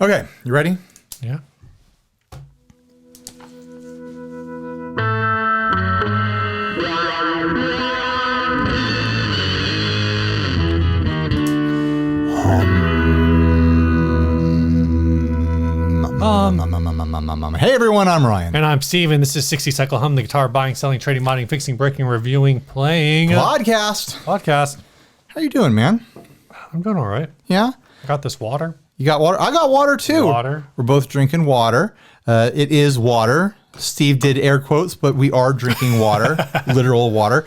Okay, you ready? Yeah. Hey everyone, I'm Ryan. And I'm Steven. This is 60 Cycle Hum, the guitar buying, selling, trading, modding, fixing, breaking, reviewing, playing Podcast. How you doing, man? I'm doing all right. Yeah? I got this water. You got water? I got water too. Water. We're both drinking water. It is water. Steve did air quotes, but we are drinking water, literal water.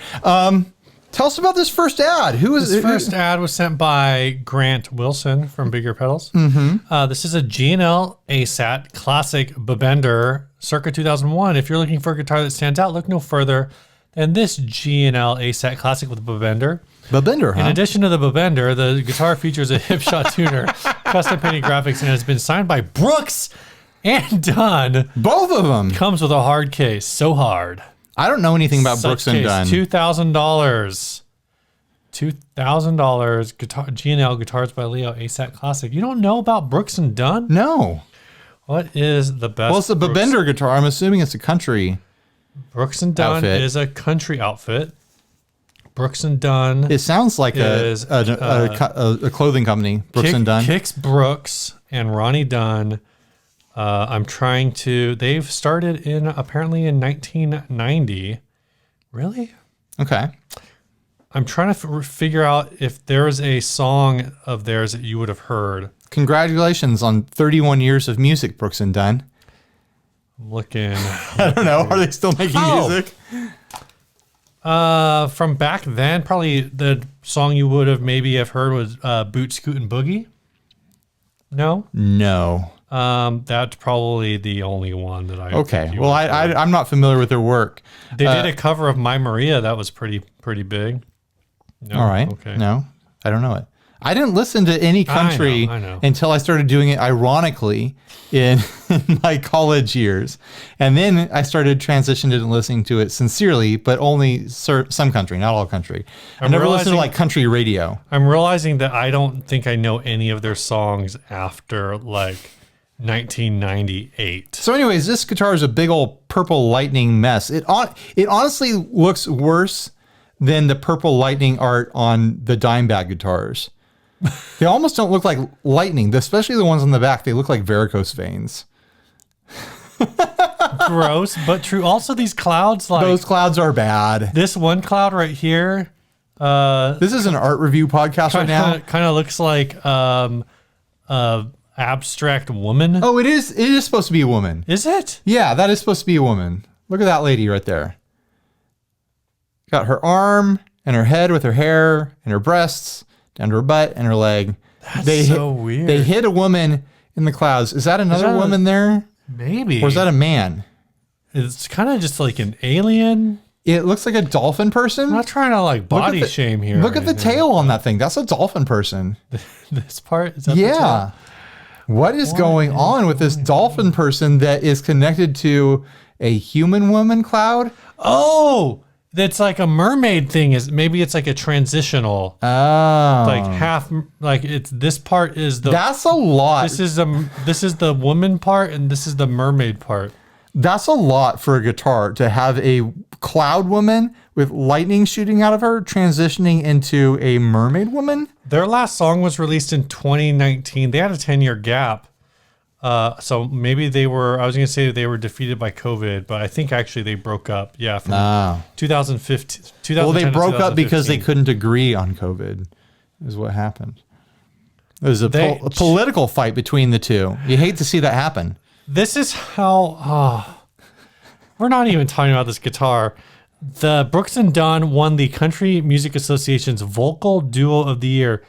Tell us about this first ad. Who is This first ad was sent by Grant Wilson from Bigger Pedals. This is a G&L ASAT classic BuhBenduh circa 2001. If you're looking for a guitar that stands out, look no further than this G&L ASAT classic with BuhBenduh. BuhBenduh, huh? In addition to the BuhBenduh, the guitar features a hipshot tuner, custom painted graphics, and has been signed by Brooks and Dunn. Both of them. Comes with a hard case, so hard. I don't know anything about Such Brooks and case, Dunn. $2,000. $2,000 guitar G&L guitars by Leo ASAT classic. You don't know about Brooks and Dunn? No. What is the best? Well, it's a Brooks- BuhBenduh guitar. I'm assuming it's a country. Brooks and Dunn outfit. is a country outfit. Brooks and Dunn It sounds like is a clothing company. Brooks and Dunn. Kix Brooks and Ronnie Dunn. They've started apparently in 1990. Really? Okay. I'm trying to figure out if there was a song of theirs that you would have heard. Congratulations on 31 years of music, Brooks and Dunn. I'm looking. I don't know. Are they still making music? From back then, probably the song you would have maybe have heard was Boot Scootin' Boogie. No? No. That's probably the only one that I. Okay. Well, I'm not familiar with their work. They did a cover of My Maria that was pretty big. No? All right. Okay. No, I don't know it. I didn't listen to any country I know. until I started doing it ironically in my college years. And then I started transitioning and listening to it sincerely, but only some country, not all country. I never listened to like country radio. I'm realizing that I don't think I know any of their songs after like 1998. So anyways, this guitar is a big old purple lightning mess. It honestly looks worse than the purple lightning art on the Dimebag guitars. They almost don't look like lightning, especially the ones on the back. They look like varicose veins. Gross, but true. Also, these clouds, like Those clouds are bad. this one cloud right here, This is an art review podcast right now. kind of looks like abstract woman. Oh, it is. It is supposed to be a woman. Is it? Yeah, that is supposed to be a woman. Look at that lady right there. Got her arm and her head with her hair and her breasts down to her butt and her leg. That's so weird. They hit a woman in the clouds. Is that another woman there? Maybe. Or is that a man? It's kind of just like an alien. It looks like a dolphin person. I'm not trying to like body shame here. Look at the tail on that thing. That's a dolphin person. This part? Is that the Yeah. tail? What is going on with this dolphin person that is connected to a human woman cloud? Oh, that's like a mermaid thing. Maybe it's like a transitional, Oh. like half, like it's this part is the. That's a lot. This is the woman part and this is the mermaid part. That's a lot for a guitar to have a cloud woman with lightning shooting out of her transitioning into a mermaid woman. Their last song was released in 2019. They had a 10-year gap. So maybe I was going to say they were defeated by COVID, but I think actually they broke up. Yeah. From 2015. Well, they broke up because they couldn't agree on COVID is what happened. It was a political fight between the two. You hate to see that happen. This is how, we're not even talking about this guitar. The Brooks and Dunn won the Country Music Association's Vocal Duo of the Year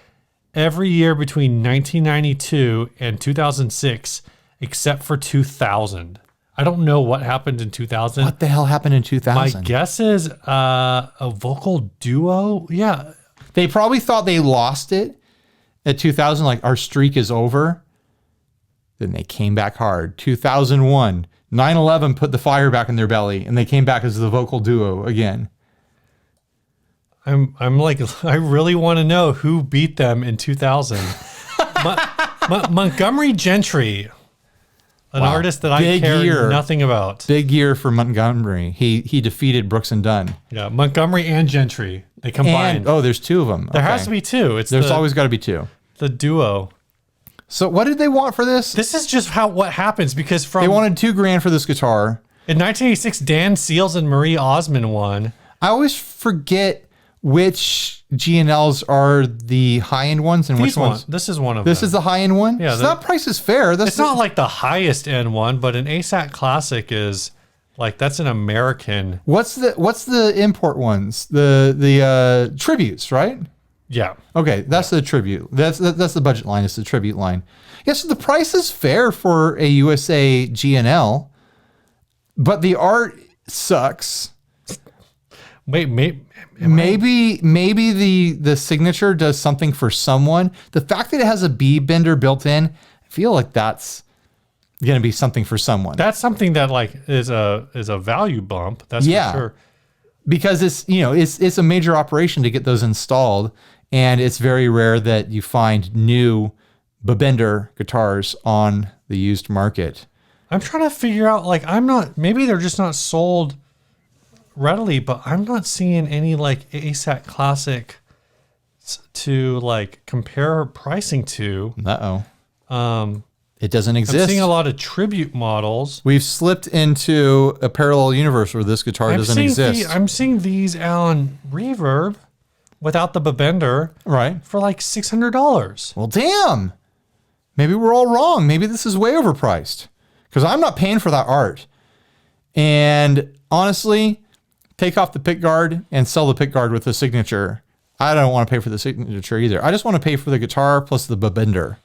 every year between 1992 and 2006, except for 2000. I don't know what happened in 2000. What the hell happened in 2000? My guess is a vocal duo. Yeah. They probably thought they lost it at 2000, like our streak is over. Then they came back hard. 2001, 9/11 put the fire back in their belly, and they came back as the vocal duo again. I'm like, I really want to know who beat them in 2000. Montgomery Gentry, an Wow. artist that I Big care year. nothing about. Big year for Montgomery. He defeated Brooks and Dunn. Yeah, Montgomery and Gentry. They combined. And, there's two of them. There has to be two. There's always got to be two. the duo. So what did they want for this? This is just what happens because They wanted $2,000 for this guitar. in 1986, Dan Seals and Marie Osmond won. I always forget which G&Ls are the high-end ones and which ones. This is one of them. This is the high-end one? Yeah, So that price is fair. It's not like the highest end one, but an ASAT Classic is like that's an American. What's the import ones? The tributes, right? Yeah. Okay, that's the tribute. That's the budget line. It's the tribute line. Yeah, so the price is fair for a USA G&L, but the art sucks. Wait, Maybe the signature does something for someone. The fact that it has a BuhBenduh built in, I feel like that's going to be something for someone. that's something that like is a value bump. That's for sure. Because it's a major operation to get those installed, and it's very rare that you find new BuhBenduh guitars on the used market. I'm trying to figure out maybe they're just not sold readily, but I'm not seeing any like ASAT Classic to like compare pricing to. It doesn't exist. I'm seeing a lot of tribute models. We've slipped into a parallel universe where this guitar doesn't exist. I'm seeing these on Reverb without the BuhBenduh Right. for like $600. Well, damn. Maybe we're all wrong. Maybe this is way overpriced because I'm not paying for that art. And honestly, take off the pick guard and sell the pick guard with the signature. I don't want to pay for the signature either. I just want to pay for the guitar plus the BuhBenduh.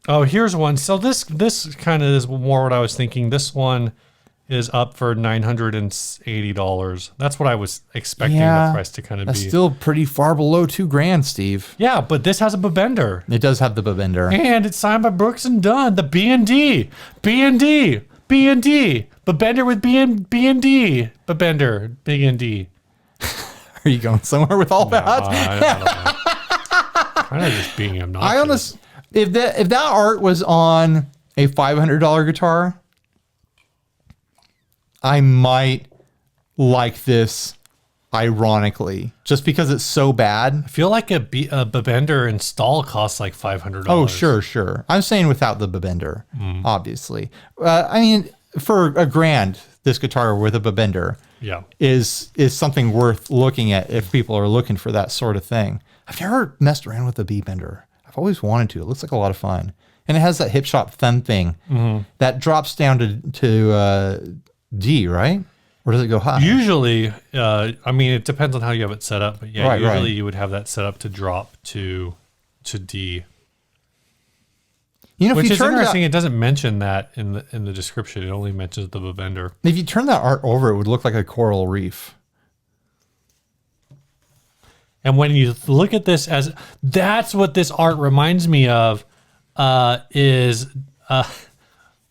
Oh, here's one. So this kind of is more what I was thinking. This one is up for $980. That's what I was expecting the price to kind of be. That's still pretty far below $2,000, Steve. Yeah, but this has a BuhBenduh. It does have the BuhBenduh. And it's signed by Brooks and Dunn, the B&D. B&D. B&D. BuhBenduh with B&D. BuhBenduh. Big and D. Are you going somewhere with all that? I don't know. Kind of just being obnoxious. If that art was on a $500 guitar, I might like this ironically, just because it's so bad. I feel like a BuhBenduh install costs like $500. Oh, sure. I'm saying without the BuhBenduh, obviously. I mean, for $1,000, this guitar with a BuhBenduh is something worth looking at if people are looking for that sort of thing. I've never messed around with the BuhBenduh. I've always wanted to. It looks like a lot of fun. And it has that hip shot thumb thing that drops down to D, right? Or does it go high? Usually, I mean, it depends on how you have it set up. But yeah, Right, usually you would have that set up to drop to D. If Which you is turn interesting. It doesn't mention that in the description. It only mentions the BuhBenduh. If you turn that art over, it would look like a coral reef. And when you look at this that's what this art reminds me of,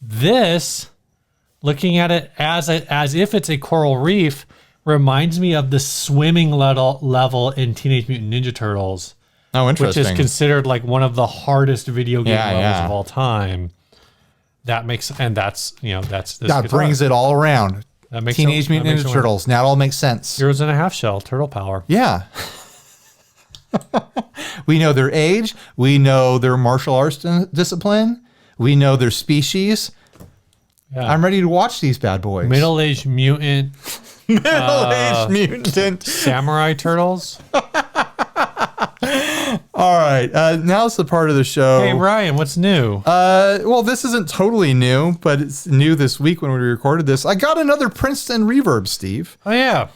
this, looking at it as if it's a coral reef, reminds me of the swimming level in Teenage Mutant Ninja Turtles. Oh, interesting. Which is considered like one of the hardest video game levels of all time. That brings it all around. That makes Teenage Mutant Ninja Turtles. Now it all makes sense. 0.5 shell, turtle power. Yeah. We know their age. We know their martial arts discipline. We know their species. Yeah. I'm ready to watch these bad boys. Middle-aged mutant. Middle-aged mutant. Samurai turtles. All right. Now's the part of the show. Hey, Ryan, what's new? Well, this isn't totally new, but it's new this week when we recorded this. I got another Princeton Reverb, Steve. Oh, yeah.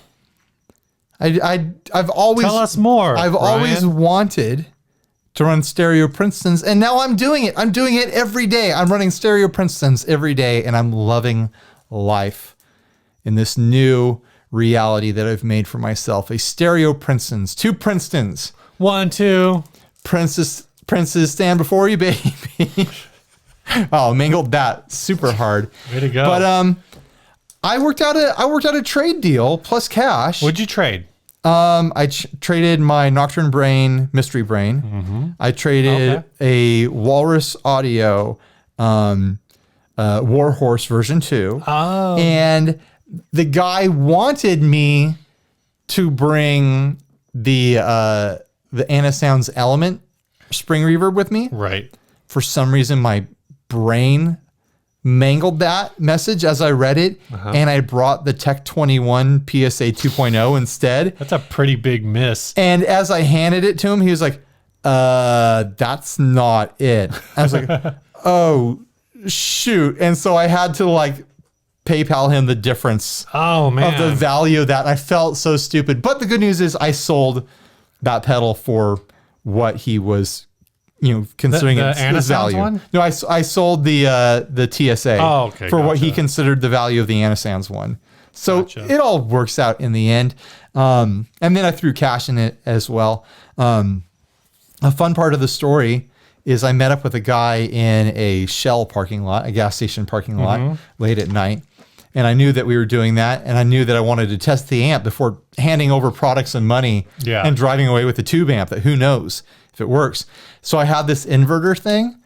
I've always tell us more. I've Ryan. always wanted to run stereo Princetons, and now I'm doing it. I'm doing it every day. I'm running stereo Princetons every day, and I'm loving life in this new reality that I've made for myself. A stereo Princetons, 2 Princetons. 1, 2. Princes, stand before you, baby. Oh, mangled that super hard. Way to go. But I worked out a trade deal plus cash. What'd you trade? I traded my Nocturne Brain, Mystery Brain. I traded a Walrus Audio Warhorse version 2. Oh. And the guy wanted me to bring the Anasounds Element spring reverb with me. Right. For some reason, my brain mangled that message as I read it, and I brought the Tech 21 PSA 2.0 instead. That's a pretty big miss. And as I handed it to him, he was like, that's not it. I was like, oh, shoot. And so I had to like PayPal him the difference Oh, man. of the value of that. And I felt so stupid. But the good news is I sold that pedal for what he was, considering the its Anasounds value. one? No, I sold the TSA for what he gotcha. considered the value of the Anasounds one. So Gotcha. it all works out in the end. And then I threw cash in it as well. A fun part of the story is I met up with a guy in a Shell parking lot, a gas station parking lot, late at night. And I knew that we were doing that. And I knew that I wanted to test the amp before handing over products and money and driving away with the tube amp that who knows if it works. So I had this inverter thing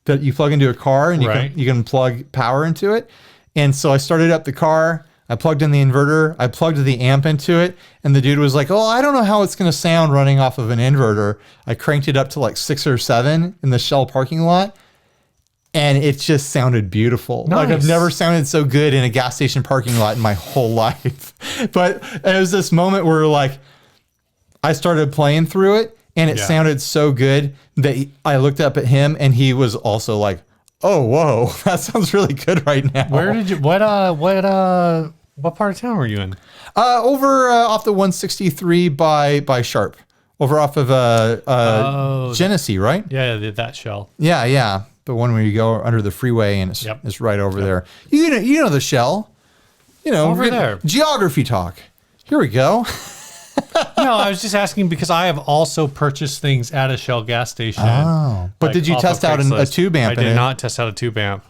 that you plug into a car and you can plug power into it. And so I started up the car. I plugged in the inverter. I plugged the amp into it. And the dude was like, oh, I don't know how it's going to sound running off of an inverter. I cranked it up to like 6 or 7 in the Shell parking lot. And it just sounded beautiful. Nice. Like I've never sounded so good in a gas station parking lot in my whole life. But it was this moment where like I started playing through it and it sounded so good that I looked up at him and he was also like, oh, whoa, that sounds really good right now. Where did you, what part of town were you in? Over off the 163 by Sharp. Over off of Genesee, right? Yeah, that Shell. Yeah. The one where you go under the freeway and it's right over there. You know the Shell. Over there. Geography talk. Here we go. No, I was just asking because I have also purchased things at a Shell gas station. Oh. But did you test out a tube amp? I did not test out a tube amp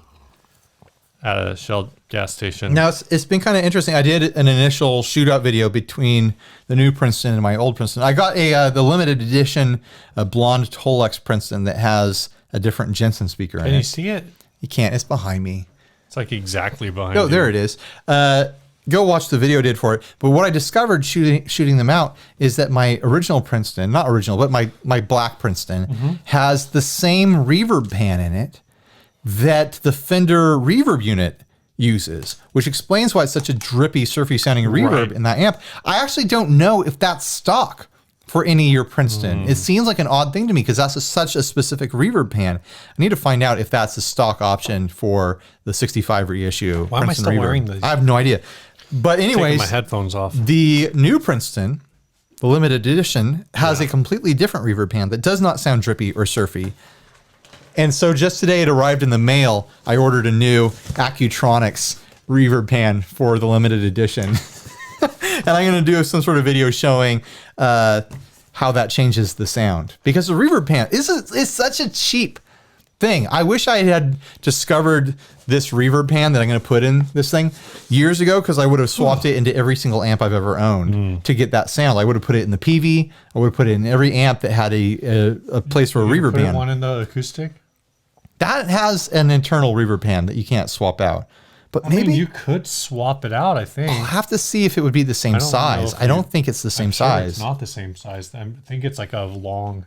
at a Shell gas station. Now, it's been kind of interesting. I did an initial shootout video between the new Princeton and my old Princeton. I got the limited edition blonde Tolex Princeton that has a different Jensen speaker in it. Can you see it? You can't. It's behind me. It's like exactly behind you. Oh, there it is. Go watch the video I did for it. But what I discovered shooting them out is that my original Princeton, not original, but my black Princeton has the same reverb pan in it that the Fender reverb unit uses, which explains why it's such a drippy, surfy sounding reverb in that amp. I actually don't know if that's stock for any of your Princeton. It seems like an odd thing to me because that's such a specific reverb pan. I need to find out if that's a stock option for the 65 reissue. Why am I still wearing these? I have no idea. But anyways, taking my headphones off. The new Princeton, the limited edition, has a completely different reverb pan that does not sound drippy or surfy. And so just today it arrived in the mail. I ordered a new Accutronics reverb pan for the limited edition. And I'm going to do some sort of video showing how that changes the sound. Because the reverb pan is such a cheap thing. I wish I had discovered this reverb pan that I'm going to put in this thing years ago, because I would have swapped it into every single amp I've ever owned to get that sound. I would have put it in the PV. I would have put it in every amp that had a place for a reverb put pan. One in the acoustic? That has an internal reverb pan that you can't swap out. But I maybe mean, you could swap it out, I think. I'll have to see if it would be the same size. I don't think it's the same size. It's not the same size. I think it's like a long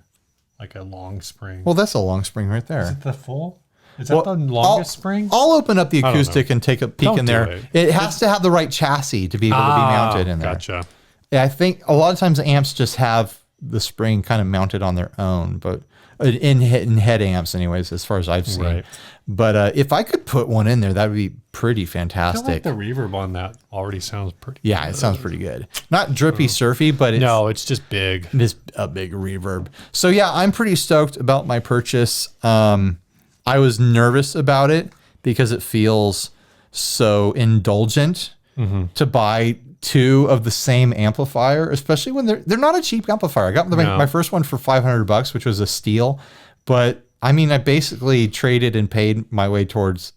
spring. Well, that's a long spring right there. Is it the full? Is that the longest spring? I'll open up the acoustic and take a peek in there. It. It has to have the right chassis to be able to be mounted in there. Gotcha. Yeah, I think a lot of times the amps just have the spring kind of mounted on their own, but in head amps anyways, as far as I've seen. Right. But if I could put one in there, that would be pretty I feel fantastic. like the reverb on that already sounds pretty Yeah, it sounds pretty good. Not drippy, surfy, but it's just big. It is a big reverb. So yeah, I'm pretty stoked about my purchase. I was nervous about it because it feels so indulgent to buy two of the same amplifier, especially when they're not a cheap amplifier. I got my first one for $500, which was a steal. But I mean, I basically traded and paid my way towards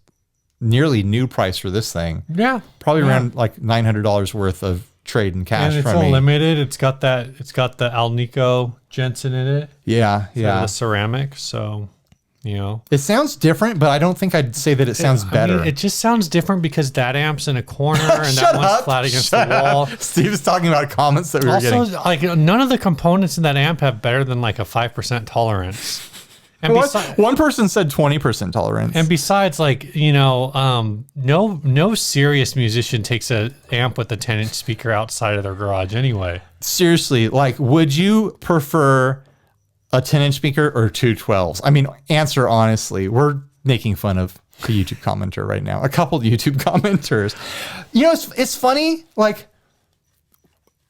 nearly new price for this thing. Yeah. Probably around like $900 worth of trading cash And it's from me. limited. It's got the Alnico Jensen in it. Yeah, Instead of yeah. the ceramic. So, you know. It sounds different, but I don't think I'd say that it sounds better. I mean, it just sounds different because that amp's in a corner and that one's flat against the wall. Steve's talking about comments that we were getting. Also, like none of the components in that amp have better than like a 5% tolerance. And One person said 20% tolerance. And besides, like, you know, no serious musician takes a amp with a 10-inch speaker outside of their garage anyway. Seriously, like, would you prefer a 10-inch speaker or two 12s? I mean, answer honestly. We're making fun of a YouTube commenter right now. A couple YouTube commenters. You know, it's funny. Like,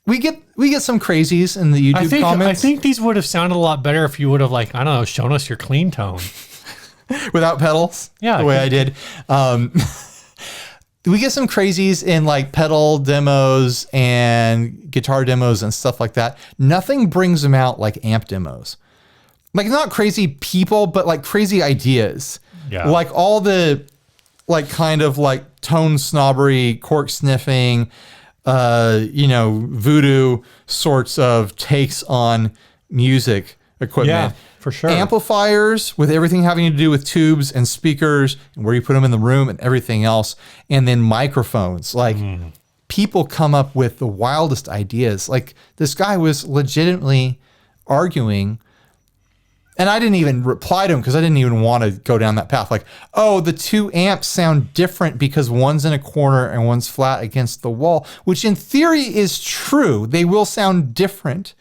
we get some crazies in the YouTube comments. I think these would have sounded a lot better if you would have, like, I don't know, shown us your clean tone. Without pedals? Yeah. The way I did. We get some crazies in like pedal demos and guitar demos and stuff like that. Nothing brings them out like amp demos. Like, not crazy people, but like crazy ideas. Yeah. Like all the like kind of like tone snobbery, cork sniffing, you know, voodoo sorts of takes on music equipment. Yeah, for sure. Amplifiers with everything having to do with tubes and speakers and where you put them in the room and everything else. And then microphones. Like, people come up with the wildest ideas. Like, this guy was legitimately arguing, and I didn't even reply to him because I didn't even want to go down that path. Like, oh, the two amps sound different because one's in a corner and one's flat against the wall, which in theory is true. They will sound different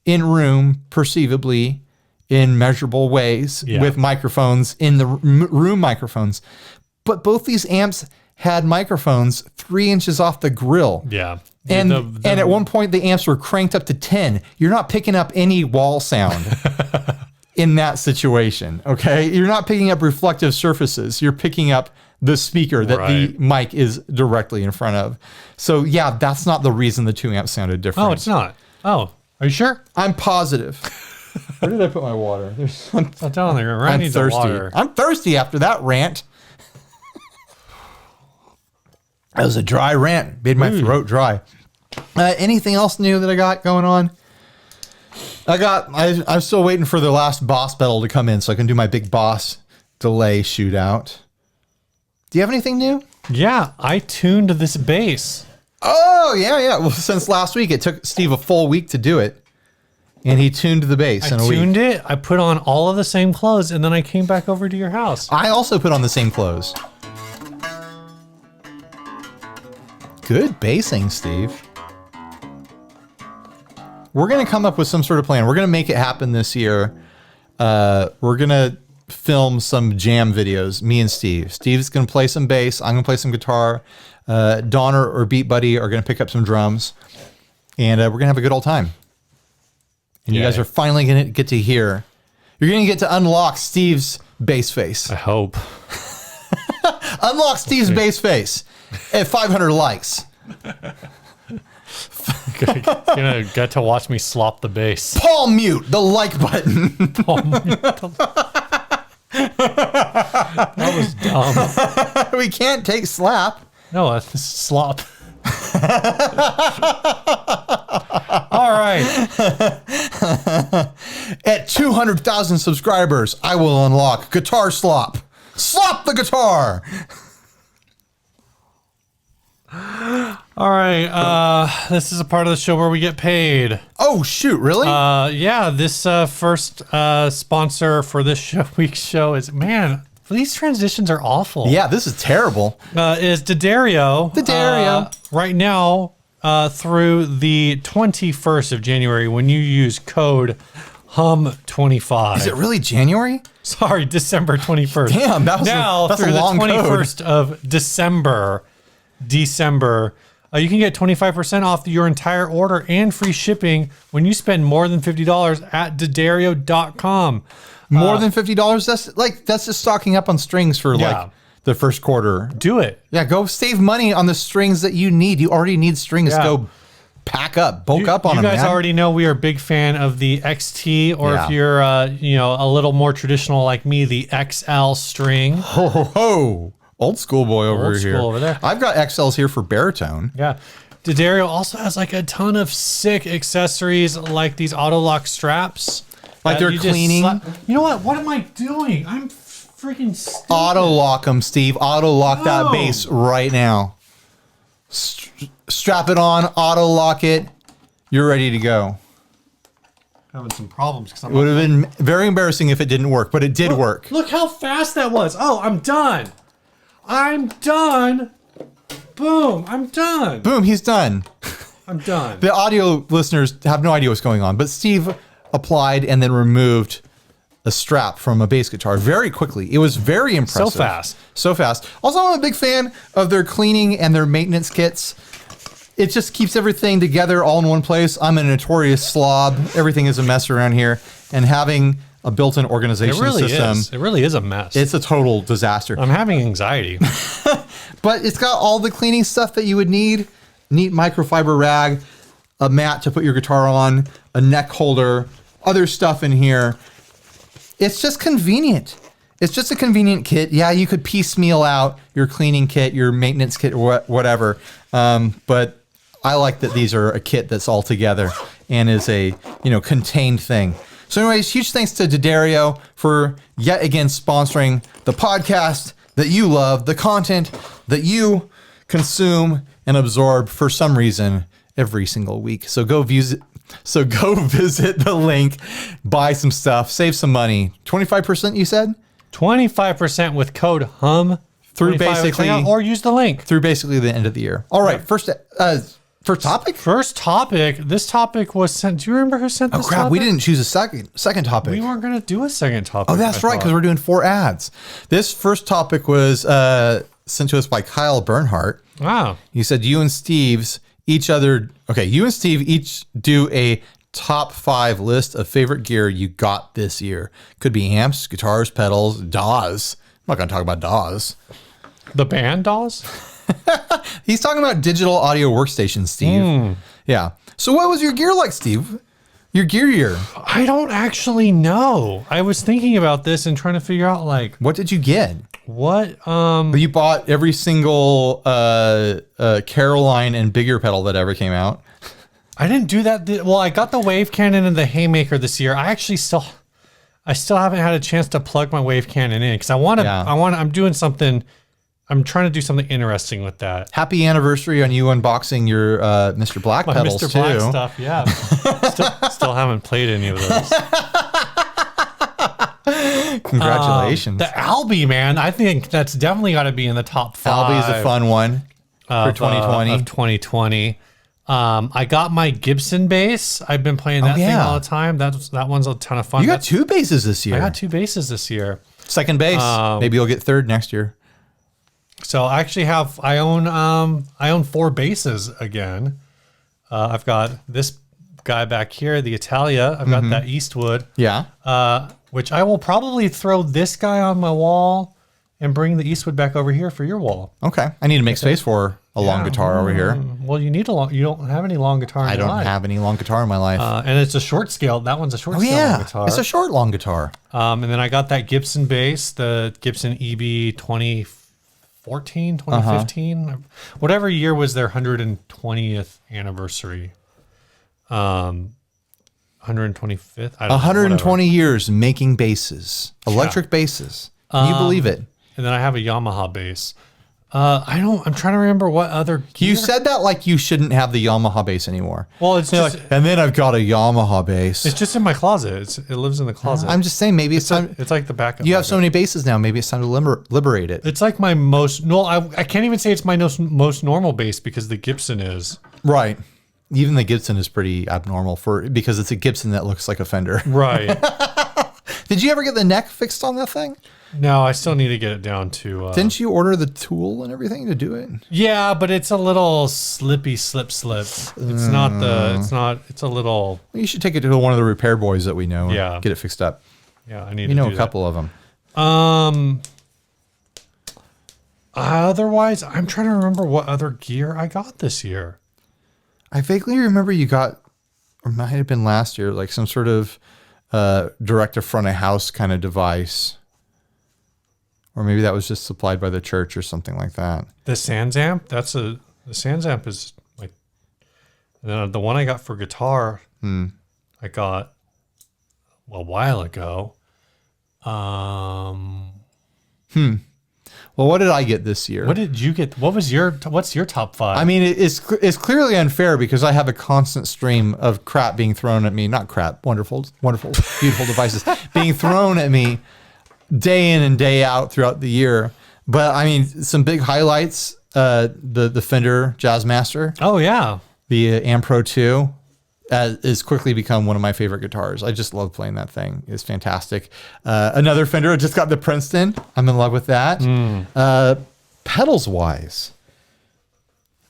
in room, perceivably, in measurable ways, with microphones in the room microphones. But both these amps had microphones 3 inches off the grill. Yeah. And at one point, the amps were cranked up to 10. You're not picking up any wall sound. In that situation, okay? You're not picking up reflective surfaces. You're picking up the speaker that the mic is directly in front of. So yeah, that's not the reason the two amps sounded different. Oh, it's not. Oh, are you sure? I'm positive. Where did I put my water? There's some. It's down there. Right, I'm thirsty. Water. I'm thirsty after that rant. That was a dry rant. Made my throat dry. Anything else new that I got going on? I'm still waiting for the last boss battle to come in so I can do my big boss delay shootout. Do you have anything new? Yeah, I tuned this bass. Oh, yeah. Well, since last week, it took Steve a full week to do it. And he tuned the bass in a week. I tuned it. I put on all of the same clothes, and then I came back over to your house. I also put on the same clothes. Good bassing, Steve. We're going to come up with some sort of plan. We're going to make it happen this year. We're going to film some jam videos, me and Steve. Steve's going to play some bass. I'm going to play some guitar. Donner or Beat Buddy are going to pick up some drums. And we're going to have a good old time. And you guys are finally going to get to hear. You're going to get to unlock Steve's bass face. I hope. Unlock Steve's bass face at 500 likes. Gonna get to watch me slop the bass. Palm mute the like button. That was dumb. We can't take slap. No, that's slop. All right. At 200,000 subscribers, I will unlock guitar slop. Slop the guitar. All right. This is a part of the show where we get paid. Oh, shoot. Really? Yeah. This first sponsor for this week's show is, man, these transitions are awful. Yeah, this is terrible. Is D'Addario. Right now, through the 21st of January, when you use code HUM25. Is it really January? Sorry, December 21st. Damn, that's through a long the 21st of December, you can get 25% off your entire order and free shipping when you spend more than $50 at D'Addario.com. More than $50? That's just stocking up on strings for like the first quarter. Do it. Yeah, go save money on the strings that you need. You already need strings. Yeah. Go pack up, bulk up on them. You guys man. already know we are a big fan of the XT, or if you're a little more traditional like me, the XL string. Ho ho ho. Old school boy over Old here. school over there. I've got XLs here for baritone. Yeah. D'Addario also has like a ton of sick accessories, like these auto lock straps. Like they're cleaning. You know what? What am I doing? I'm freaking stupid. Auto lock them, Steve. Auto lock that bass right now. Strap it on. Auto lock it. You're ready to go. Having some problems because It would have been very embarrassing if it didn't work, but it did work. Look how fast that was. Oh, I'm done. I'm done. Boom. I'm done. Boom, he's done. I'm done. The audio listeners have no idea what's going on, but Steve applied and then removed a strap from a bass guitar very quickly. It was very impressive. So fast. So fast. Also, I'm a big fan of their cleaning and their maintenance kits. It just keeps everything together all in one place. I'm a notorious slob. Everything is a mess around here. And having a built-in organization system. It really is a mess. It's a total disaster. I'm having anxiety. But it's got all the cleaning stuff that you would need. Neat microfiber rag, a mat to put your guitar on, a neck holder, other stuff in here. It's just convenient. It's just a convenient kit. Yeah, you could piecemeal out your cleaning kit, your maintenance kit, or whatever. But I like that these are a kit that's all together and is a, contained thing. So anyways, huge thanks to D'Addario for yet again sponsoring the podcast that you love, the content that you consume and absorb for some reason every single week. So go visit the link, buy some stuff, save some money. 25% you said? 25% with code HUM through basically, or use the link through basically the end of the year. All right, first topic. First topic. This topic was sent. Do you remember who sent this? Oh crap, topic? we didn't choose a second topic. We weren't gonna do a second topic. Oh, that's right, because we're doing 4 ads. This first topic was sent to us by Kyle Bernhardt. Wow. He said you and Steve each do a top 5 list of favorite gear you got this year. Could be amps, guitars, pedals, DAWs. I'm not gonna talk about DAWs. The band DAWs? He's talking about digital audio workstations, Steve. Yeah. So what was your gear like, Steve? Your gear year? I don't actually know. I was thinking about this and trying to figure out what did you get? What You bought every single Caroline and bigger pedal that ever came out. I didn't do that. Well, I got the Wave Cannon and the Haymaker this year. I still haven't had a chance to plug my Wave Cannon in because I'm doing something. I'm trying to do something interesting with that. Happy anniversary on you unboxing your Mr. Black pedals Mr. too. Black stuff, yeah. still haven't played any of those. Congratulations. The Albee, man. I think that's definitely got to be in the top 5. Albee is a fun one for 2020. Of 2020. I got my Gibson bass. I've been playing that thing all the time. That one's a ton of fun. You got 2 basses this year. I got 2 basses this year. Second bass. Maybe you'll get third next year. So I actually I own 4 basses again. I've got this guy back here, the Italia. I've got that Eastwood. Yeah. Which I will probably throw this guy on my wall and bring the Eastwood back over here for your wall. Okay. I need to make space for a long guitar over here. Well, you don't have any long guitar in your life. I don't have any long guitar in my life. And it's a short scale. That one's a short scale long guitar. It's a short long guitar. And then I got that Gibson bass, the Gibson EB 2014, 2015, whatever year was their 120th anniversary. 125th. 120 years making basses, electric basses. Can you believe it? And then I have a Yamaha bass. I'm trying to remember what other gear. You said that like you shouldn't have the Yamaha bass anymore. Well, it's just, and then I've got a Yamaha bass. It's just in my closet. It lives in the closet. I'm just saying, maybe it's time. It's like the backup. You have so many basses now. Maybe it's time to liberate it. It's like my most. No, I can't even say it's my most normal bass because the Gibson is. Right. Even the Gibson is pretty abnormal because it's a Gibson that looks like a Fender. Right. Did you ever get the neck fixed on that thing? No, I still need to get it down to. Didn't you order the tool and everything to do it? Yeah, but it's a little slip. It's not the. It's not. It's a little. You should take it to one of the repair boys that we know. Yeah. And get it fixed up. Yeah, I need. We know a couple of them. Otherwise, I'm trying to remember what other gear I got this year. I vaguely remember you got, or might have been last year, like some sort of direct to front of house kind of device. Or maybe that was just supplied by the church or something like that. The Sans amp? The Sans amp is like The one I got for guitar, I got a while ago. Well, what did I get this year? What did you get? What's your top 5? I mean, it's clearly unfair because I have a constant stream of crap being thrown at me. Not crap, wonderful, beautiful devices being thrown at me day in and day out throughout the year. But I mean, some big highlights: the Fender Jazzmaster. Oh yeah, the Amp Pro 2 has quickly become one of my favorite guitars. I just love playing that thing. It's fantastic. Another Fender, I just got the Princeton. I'm in love with that. Pedals wise,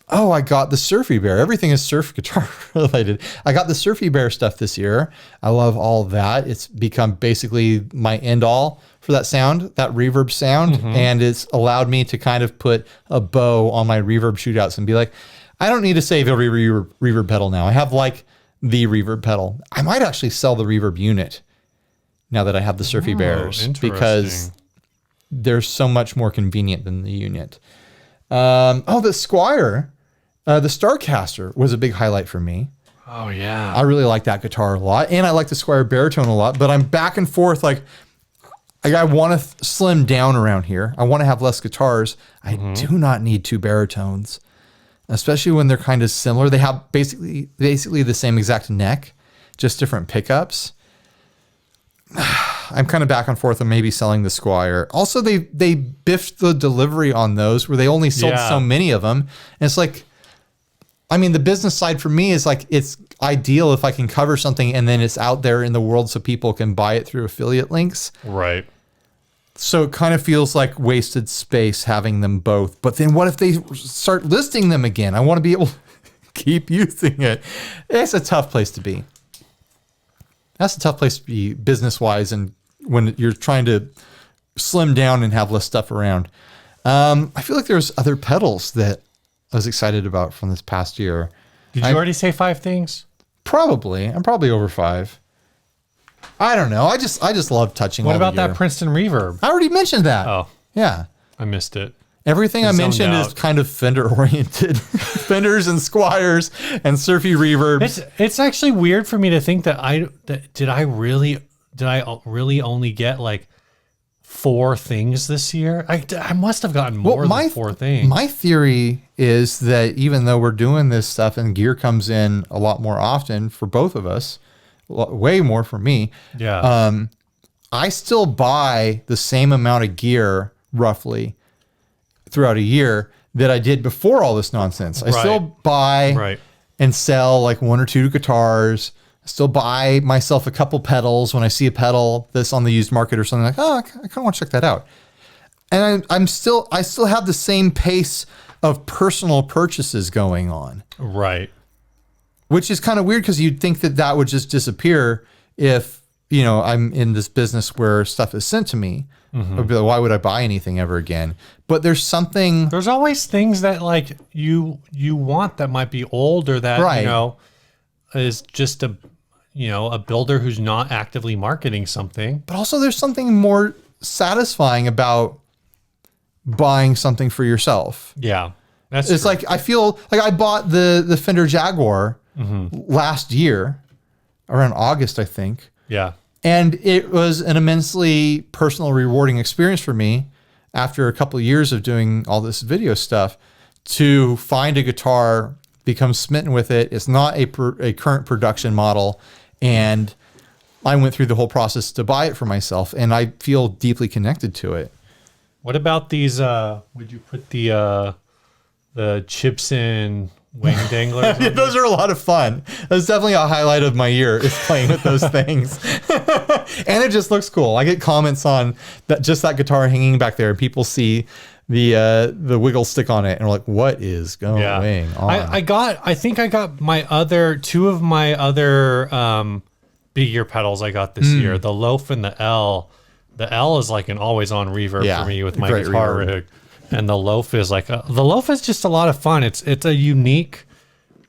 I got the Surfy Bear. Everything is surf guitar related. I got the Surfy Bear stuff this year. I love all that. It's become basically my end all for that sound, that reverb sound. And it's allowed me to kind of put a bow on my reverb shootouts and be like, I don't need to save every reverb pedal now. I have like the reverb pedal. I might actually sell the reverb unit now that I have the Surfy Bears because they're so much more convenient than the unit. The Squier, the Starcaster was a big highlight for me. Oh yeah. I really like that guitar a lot. And I like the Squier baritone a lot, but I'm back and forth. Like I want to slim down around here. I want to have less guitars. I do not need 2 baritones. Especially when they're kind of similar. They have basically the same exact neck, just different pickups. I'm kind of back and forth on maybe selling the Squier. Also, they biffed the delivery on those where they only sold so many of them. And it's like, I mean, the business side for me is like, it's ideal if I can cover something and then it's out there in the world so people can buy it through affiliate links. Right. So it kind of feels like wasted space having them both. But then what if they start listing them again? I want to be able to keep using it. It's a tough place to be. That's a tough place to be business-wise and when you're trying to slim down and have less stuff around. I feel like there's other pedals that I was excited about from this past year. Did you already say 5 things? Probably. I'm probably over 5. I don't know. I just love touching. What about that Princeton Reverb? I already mentioned that. Oh, yeah. I missed it. Everything I mentioned is kind of Fender oriented. Fenders and Squiers and surfy reverbs. It's actually weird for me to think that I really only get like 4 things this year. I must have gotten more than 4 things. My theory is that even though we're doing this stuff and gear comes in a lot more often for both of us, way more for me. Yeah. I still buy the same amount of gear roughly throughout a year that I did before all this nonsense. I still buy and sell like 1 or 2 guitars. I still buy myself a couple pedals when I see a pedal that's on the used market or something like, I kind of want to check that out. And I still have the same pace of personal purchases going on. Right. Which is kind of weird because you'd think that would just disappear if, I'm in this business where stuff is sent to me. I'd be like, why would I buy anything ever again? But there's always things that like you want that might be old or that, is just a builder who's not actively marketing something. But also there's something more satisfying about buying something for yourself. Yeah. It's true. Like, I feel like I bought the Fender Jaguar last year around August, I think. Yeah. And it was an immensely personal, rewarding experience for me after a couple of years of doing all this video stuff to find a guitar, become smitten with it. It's not a current production model. And I went through the whole process to buy it for myself. And I feel deeply connected to it. What about these, would you put the chips in wing danglers? Those are a lot of fun. That's definitely a highlight of my year is playing with those things. And it just looks cool. I get comments on that guitar hanging back there. People see the wiggle stick on it and are like, what is going on? I think I got two of my other big ear pedals I got this year, the Loaf and the L. The L is like an always on reverb for me with my guitar rig. And the Loaf is just a lot of fun. It's a unique,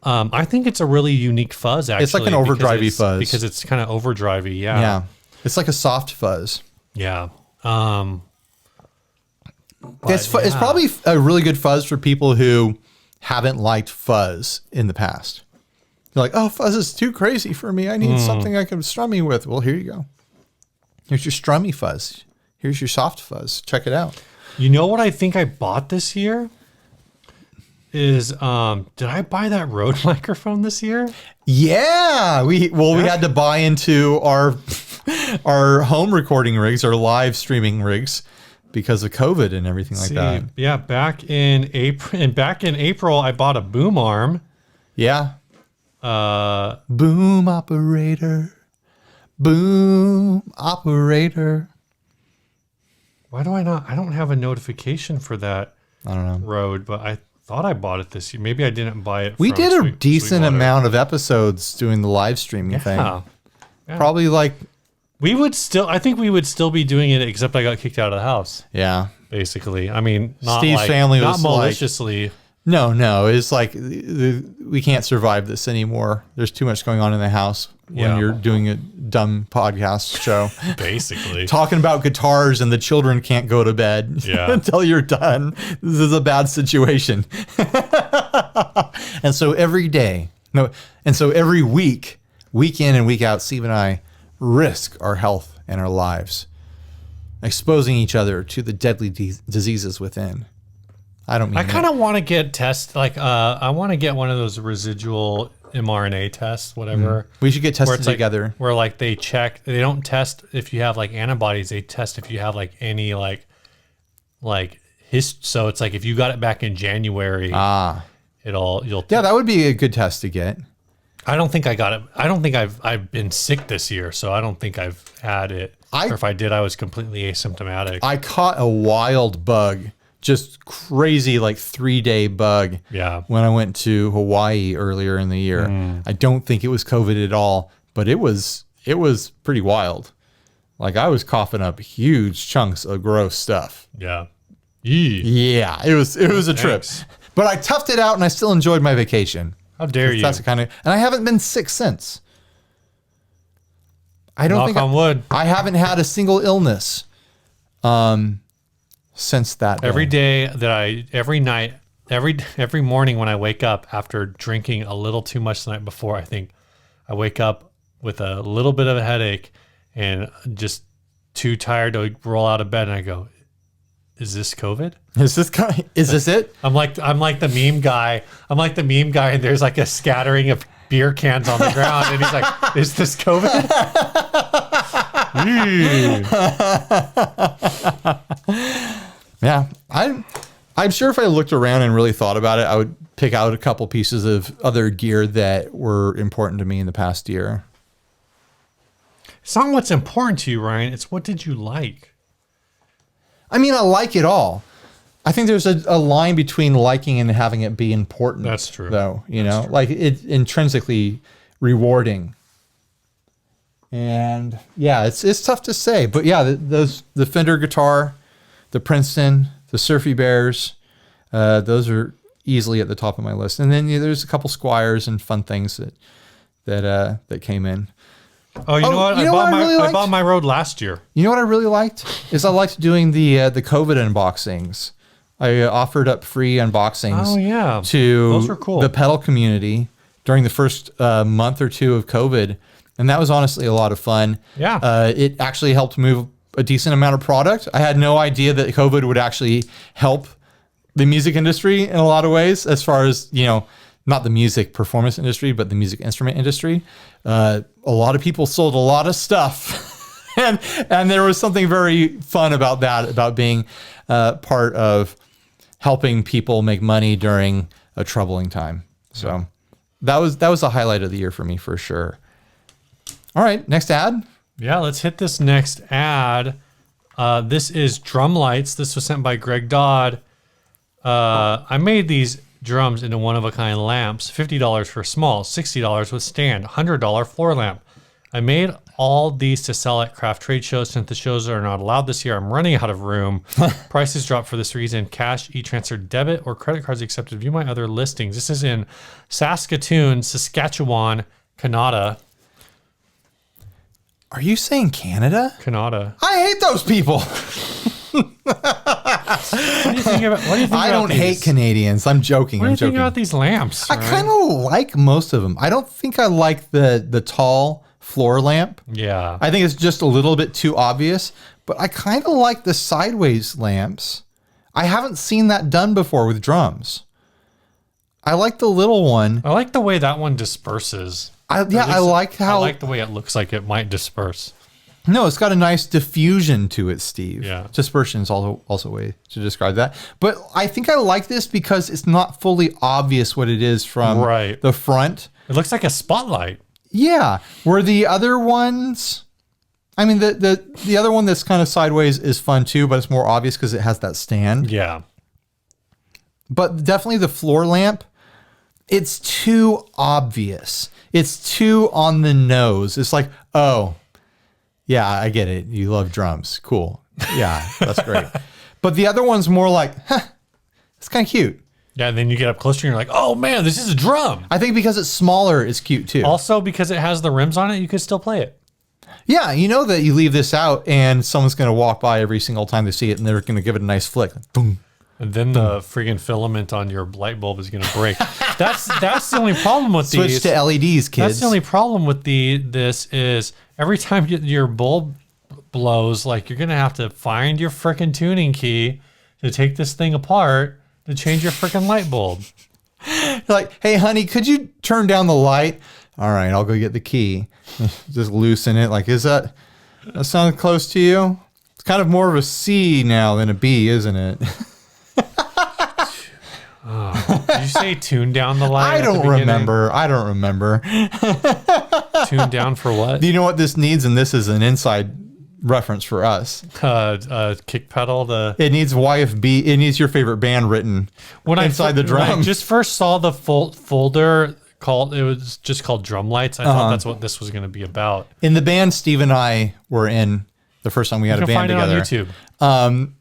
I think it's a really unique fuzz actually. It's like an overdrivey fuzz. Because it's kind of overdrivey, yeah. Yeah. It's like a soft fuzz. Yeah. It's probably a really good fuzz for people who haven't liked fuzz in the past. You're like, oh, fuzz is too crazy for me. I need something I can strum me with. Well, here you go. Here's your strummy fuzz. Here's your soft fuzz. Check it out. You know what I think I bought this year? Is did I buy that Rode microphone this year? Yeah, we had to buy into our home recording rigs, our live streaming rigs, because of COVID and everything like that. Yeah, back in April, I bought a boom arm. Yeah. Boom operator. Boom operator. Why do I not? I don't have a notification for that. I don't know. Rode, but I thought I bought it this year. Maybe I didn't buy it. We did a decent amount of episodes doing the live streaming thing. Yeah. Probably like I think we would still be doing it, except I got kicked out of the house. Yeah. Basically. I mean, not Steve's like, family not was maliciously. No. It's like we can't survive this anymore. There's too much going on in the house when you're doing a dumb podcast show. Basically. Talking about guitars and the children can't go to bed until you're done. This is a bad situation. And so every week, week in and week out, Steve and I risk our health and our lives, exposing each other to the deadly diseases within. I kind of want to get tests. Like, I want to get one of those residual mRNA tests, whatever. We should get tested together. Where like they don't test if you have like antibodies. They test if you have like any so it's like if you got it back in January, that would be a good test to get. I don't think I got it. I don't think I've been sick this year, so I don't think I've had it. Or if I did, I was completely asymptomatic. I caught a wild bug. Just crazy, like 3-day bug. Yeah. When I went to Hawaii earlier in the year, I don't think it was COVID at all, but it was pretty wild. Like I was coughing up huge chunks of gross stuff. Yeah. Yeah. It was a trip, but I toughed it out and I still enjoyed my vacation. How dare you? That's and I haven't been sick since. I don't Knock on wood. I haven't had a single illness. Since that day. Every night, every morning when I wake up after drinking a little too much the night before, I think I wake up with a little bit of a headache and just too tired to roll out of bed. And I go, is this COVID? Is this it? I'm like the meme guy. And there's like a scattering of beer cans on the ground. And he's like, is this COVID? Yeah, I'm sure if I looked around and really thought about it, I would pick out a couple pieces of other gear that were important to me in the past year. It's not what's important to you, Ryan. It's what did you like? I mean, I like it all. I think there's a line between liking and having it be important. That's true. Though, like it's intrinsically rewarding. And yeah, it's tough to say, but yeah, the Fender guitar, the Princeton, the Surfy Bears, those are easily at the top of my list. And then there's a couple Squires and fun things that came in. Oh, you know what? I bought my Rode last year. You know what I really liked is I liked doing the COVID unboxings. I offered up free unboxings to those were cool. The pedal community during the first month or two of COVID. And that was honestly a lot of fun. Yeah. It actually helped move a decent amount of product. I had no idea that COVID would actually help the music industry in a lot of ways, as far as, not the music performance industry, but the music instrument industry. A lot of people sold a lot of stuff. and there was something very fun about that, about being part of helping people make money during a troubling time. So that was a highlight of the year for me, for sure. All right, next ad. Yeah, let's hit this next ad. This is drum lights. This was sent by Greg Dodd. I made these drums into one-of-a-kind lamps. $50 for small, $60 with stand, $100 floor lamp. I made all these to sell at craft trade shows. Since the shows are not allowed this year, I'm running out of room. Prices dropped for this reason. Cash, e-transfer, debit, or credit cards accepted. View my other listings. This is in Saskatoon, Saskatchewan, Canada. Are you saying Canada? Canada. I hate those people. What do you think about? What do you think I about don't these? hate Canadians. I'm joking. What do I'm you think joking. about these lamps? I kind of like most of them. I don't think I like the tall floor lamp. Yeah. I think it's just a little bit too obvious, but I kind of like the sideways lamps. I haven't seen that done before with drums. I like the little one. I like the way that one disperses. I like how. I like the way it looks like it might disperse. No, it's got a nice diffusion to it, Steve. Yeah. Dispersion is also a way to describe that. But I think I like this because it's not fully obvious what it is from Right. the front. It looks like a spotlight. Yeah. Where the other ones, I mean, the other one that's kind of sideways is fun too, but it's more obvious because it has that stand. Yeah. But definitely the floor lamp, it's too obvious. It's too on the nose. It's like, oh, yeah, I get it. You love drums. Cool. Yeah, that's great. But the other one's more like, huh, it's kind of cute. Yeah, and then you get up closer and you're like, oh man, this is a drum. I think because it's smaller, it's cute too. Also, because it has the rims on it, you could still play it. Yeah, you know that you leave this out and someone's going to walk by every single time they see it and they're going to give it a nice flick. Boom. And then the friggin' filament on your light bulb is going to break. That's the only problem with Switch these. to LEDs, kids. That's the only problem with this is every time your bulb blows, like you're going to have to find your frickin' tuning key to take this thing apart to change your frickin' light bulb. You're like, hey, honey, could you turn down the light? All right, I'll go get the key. Just loosen it. Like, that sound close to you? It's kind of more of a C now than a B, isn't it? Did you say tune down the light? I don't remember. Tune down for what? Do you know what this needs? And this is an inside reference for us. Kick pedal. It needs YFB. It needs your favorite band written inside the drum. When I just first saw the folder it was just called Drum Lights. I thought that's what this was going to be about. In the band Steve and I were in the first time we had a band together. You can find it on YouTube.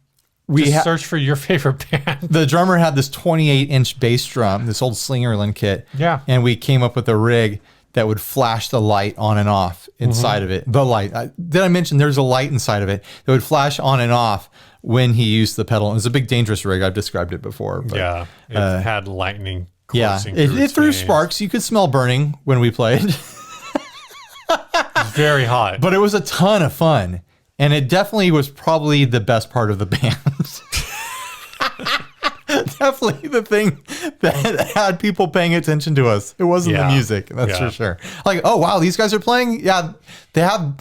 We search for your favorite band. The drummer had this 28-inch bass drum, this old Slingerland kit. Yeah. And we came up with a rig that would flash the light on and off inside of it. The light. Did I mention there's a light inside of it that would flash on and off when he used the pedal? It was a big, dangerous rig. I've described it before. But, yeah. It had lightning coursing it through threw its sparks. You could smell burning when we played. Very hot. But it was a ton of fun. And it definitely was probably the best part of the band. Definitely the thing that had people paying attention to us. It wasn't the music, that's for sure. Like, oh, wow, these guys are playing? Yeah, they have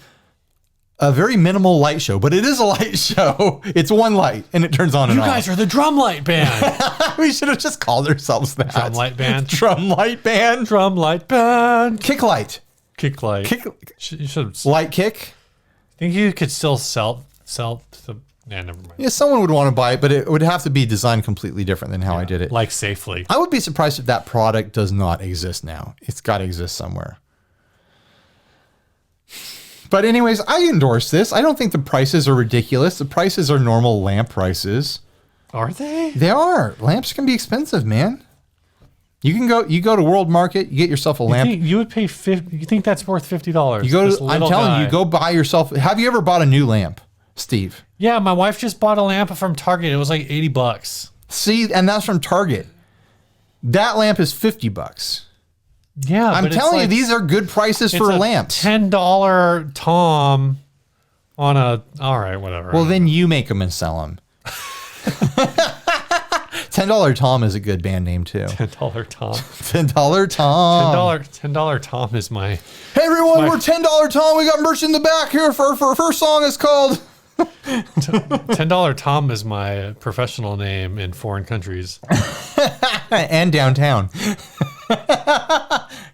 a very minimal light show, but it is a light show. It's one light, and it turns on and off. You guys are the Drum Light Band. We should have just called ourselves that. Drum Light Band. Drum Light Band. Drum Light Band. Kick light. Kick light. You should. Light kick. I think you could still sell the. Yeah, never mind. Yeah, someone would want to buy it, but it would have to be designed completely different than how I did it. Like safely. I would be surprised if that product does not exist now. It's got to exist somewhere. But anyways, I endorse this. I don't think the prices are ridiculous. The prices are normal lamp prices. Are they? They are. Lamps can be expensive, man. You go to World Market, you get yourself a lamp. You would pay you think that's worth $50? You go to, I'm telling you, go buy yourself. Have you ever bought a new lamp, Steve? Yeah, my wife just bought a lamp from Target. It was like $80. See, and that's from Target. That lamp is $50. Yeah, I'm telling you, these are good prices for lamps. $10 Tom on a. All right, whatever. Well, then you make them and sell them. $10 Tom is a good band name too. $10 Tom. $10 Tom. $10 Tom is my. Hey everyone, we're $10 Tom. We got merch in the back here. For our first song is called. $10 Tom is my professional name in foreign countries. And downtown.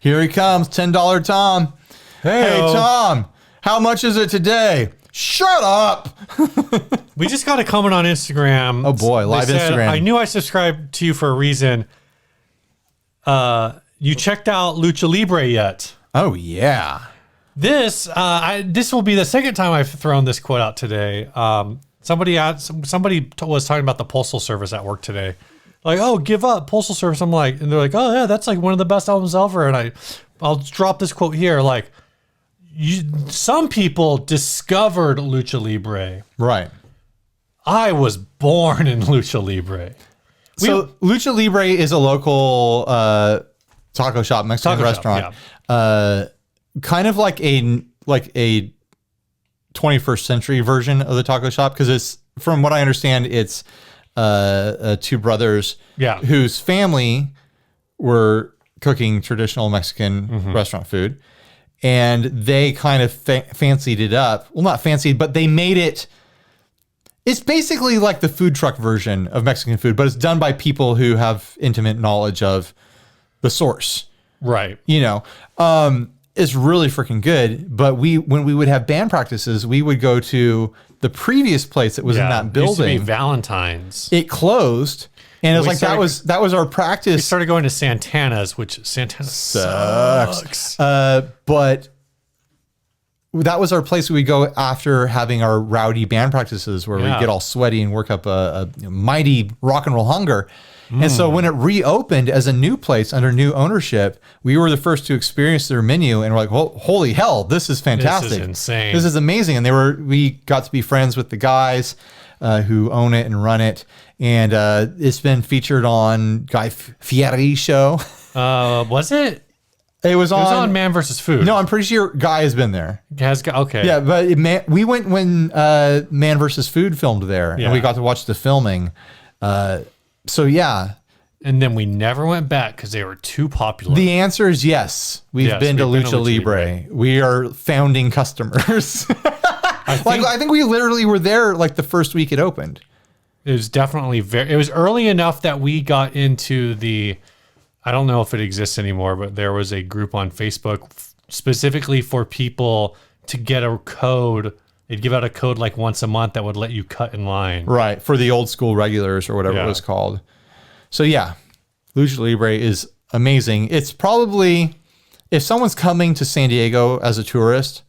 Here he comes, $10 Tom. Hey Tom, how much is it today? Shut up. We just got a comment on Instagram. Oh boy, live Instagram. I knew I subscribed to you for a reason. You checked out Lucha Libre yet? Oh yeah. This will be the second time I've thrown this quote out today. Somebody was talking about the Postal Service at work today. Like, oh, give up Postal Service. I'm like, and they're like, oh yeah, that's like one of the best albums ever. And I'll drop this quote here. Like, some people discovered Lucha Libre. Right. I was born in Lucha Libre. So Lucha Libre is a local taco shop, Mexican restaurant. Kind of like a 21st century version of the taco shop, because it's, from what I understand, it's two brothers whose family were cooking traditional Mexican restaurant food, and they kind of fancied it up. Well, not fancied, but they made it. It's basically like the food truck version of Mexican food, but it's done by people who have intimate knowledge of the source. Right. You know, it's really freaking good. But when we would have band practices, we would go to the previous place that was in that building. It used to be Valentine's. It closed. And it was like, that was our practice. We started going to Santana's, which Santana sucks. But that was our place we go after having our rowdy band practices, where we get all sweaty and work up a mighty rock and roll hunger. And so when it reopened as a new place under new ownership, we were the first to experience their menu, and we're like, well, holy hell, this is fantastic. This is insane. This is amazing. And we got to be friends with the guys who own it and run it. And it's been featured on Guy Fieri's show. Was it? It was on Man vs. Food. No, I'm pretty sure Guy has been there. Okay. Yeah, but we went when Man vs. Food filmed there, and we got to watch the filming. So yeah. And then we never went back because they were too popular. The answer is yes. We've been to Lucha Libre. We are founding customers. I think we literally were there like the first week it opened. It was definitely it was early enough that we got into I don't know if it exists anymore, but there was a group on Facebook specifically for people to get a code. They'd give out a code like once a month that would let you cut in line. Right. For the old school regulars or whatever it was called. So yeah, Lucha Libre is amazing. It's probably, if someone's coming to San Diego as a tourist,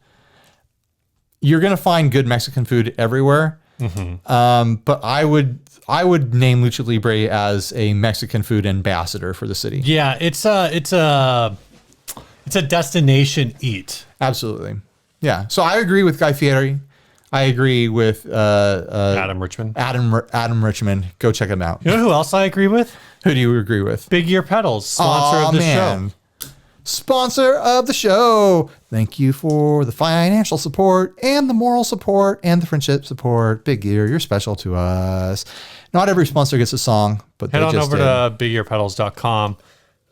you're going to find good Mexican food everywhere. But I would name Lucha Libre as a Mexican food ambassador for the city. Yeah, it's a destination eat. Absolutely. Yeah. So I agree with Guy Fieri. I agree with Adam Richmond. Adam Richmond. Go check him out. You know who else I agree with? Who do you agree with? Big Ear Pedals, sponsor of the show. Sponsor of the show. Thank you for the financial support and the moral support and the friendship support. Big Ear, you're special to us. Not every sponsor gets a song, but head on over to bigearpedals.com.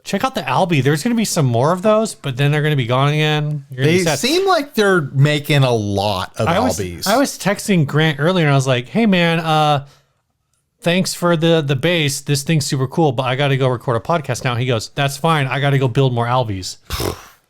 Check out the Albie. There's going to be some more of those, but then they're going to be gone again. They seem like they're making a lot of Albies. I was texting Grant earlier, and I was like, hey, man, thanks for the bass. This thing's super cool, but I got to go record a podcast now. He goes, that's fine. I got to go build more Albies.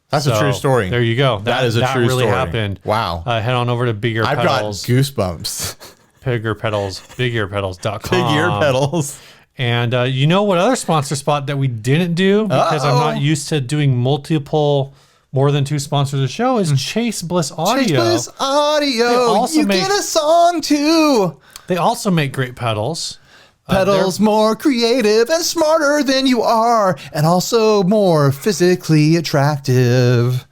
That's a true story. There you go. That is a true story. That really happened. Wow. Head on over to Big Ear Pedals. I've got goosebumps. Big Ear Pedals, bigearpedals.com. Big Ear Pedals. And you know what other sponsor spot that we didn't do, because I'm not used to doing more than two sponsors of the show, is Chase Bliss Audio. Chase Bliss Audio. You get a song too. They also make great pedals. Pedals more creative and smarter than you are, and also more physically attractive.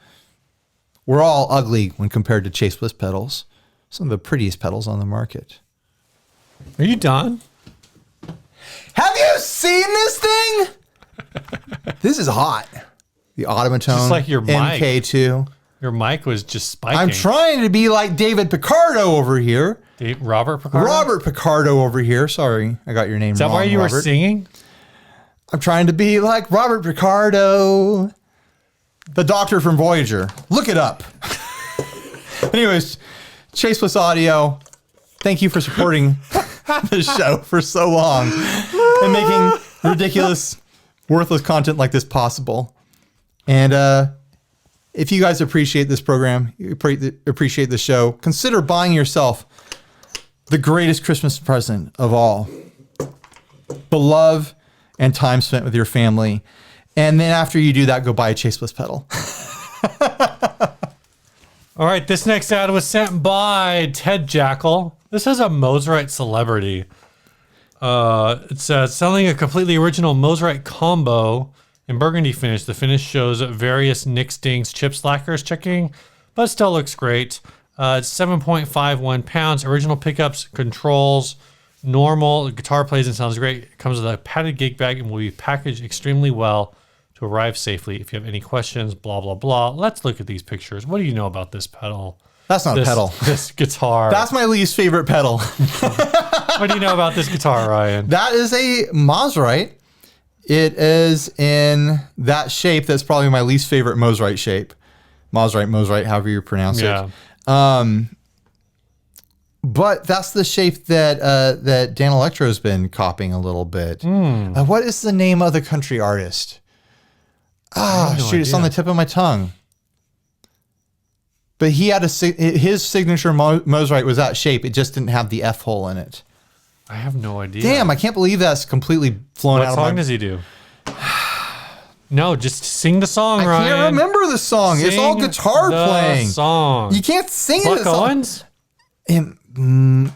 We're all ugly when compared to Chase Bliss pedals. Some of the prettiest pedals on the market. Are you done? Have you seen this thing? This is hot. The Automatone just like your mic. MK2. Your mic was just spiking. I'm trying to be like David Picardo over here. Robert Picardo? Robert Picardo over here. Sorry, I got your name wrong. Is that why you were singing? I'm trying to be like Robert Picardo, the doctor from Voyager. Look it up. Anyways, Chase Bliss Audio, thank you for supporting the show for so long and making ridiculous, worthless content like this possible. And if you guys appreciate this program, you appreciate the show, consider buying yourself the greatest Christmas present of all. The love and time spent with your family. And then after you do that, go buy a Chase Bliss pedal. All right, this next ad was sent by Ted Jackal. This is a Mosrite Celebrity. It's selling a completely original Mosrite combo in burgundy finish. The finish shows various nick stings, chips, lacquers checking, but it still looks great. It's 7.51 pounds, original pickups, controls, normal. Guitar plays and sounds great. It comes with a padded gig bag and will be packaged extremely well to arrive safely. If you have any questions, blah, blah, blah. Let's look at these pictures. What do you know about this pedal? That's not a pedal. This guitar. That's my least favorite pedal. What do you know about this guitar, Ryan? That is a Mosrite. It is in that shape. That's probably my least favorite Mosrite shape. Mosrite, however you pronounce it. But that's the shape that that Dan Electro's been copying a little bit. What is the name of the country artist? It's on the tip of my tongue. But he had his signature Mosrite was that shape. It just didn't have the F hole in it. I have no idea. Damn, I can't believe that's completely flown out of my... What song does he do? No, just sing the song, Ryan. I can't remember the song. It's all guitar playing. Song. You can't sing Buck it. Owens? Man,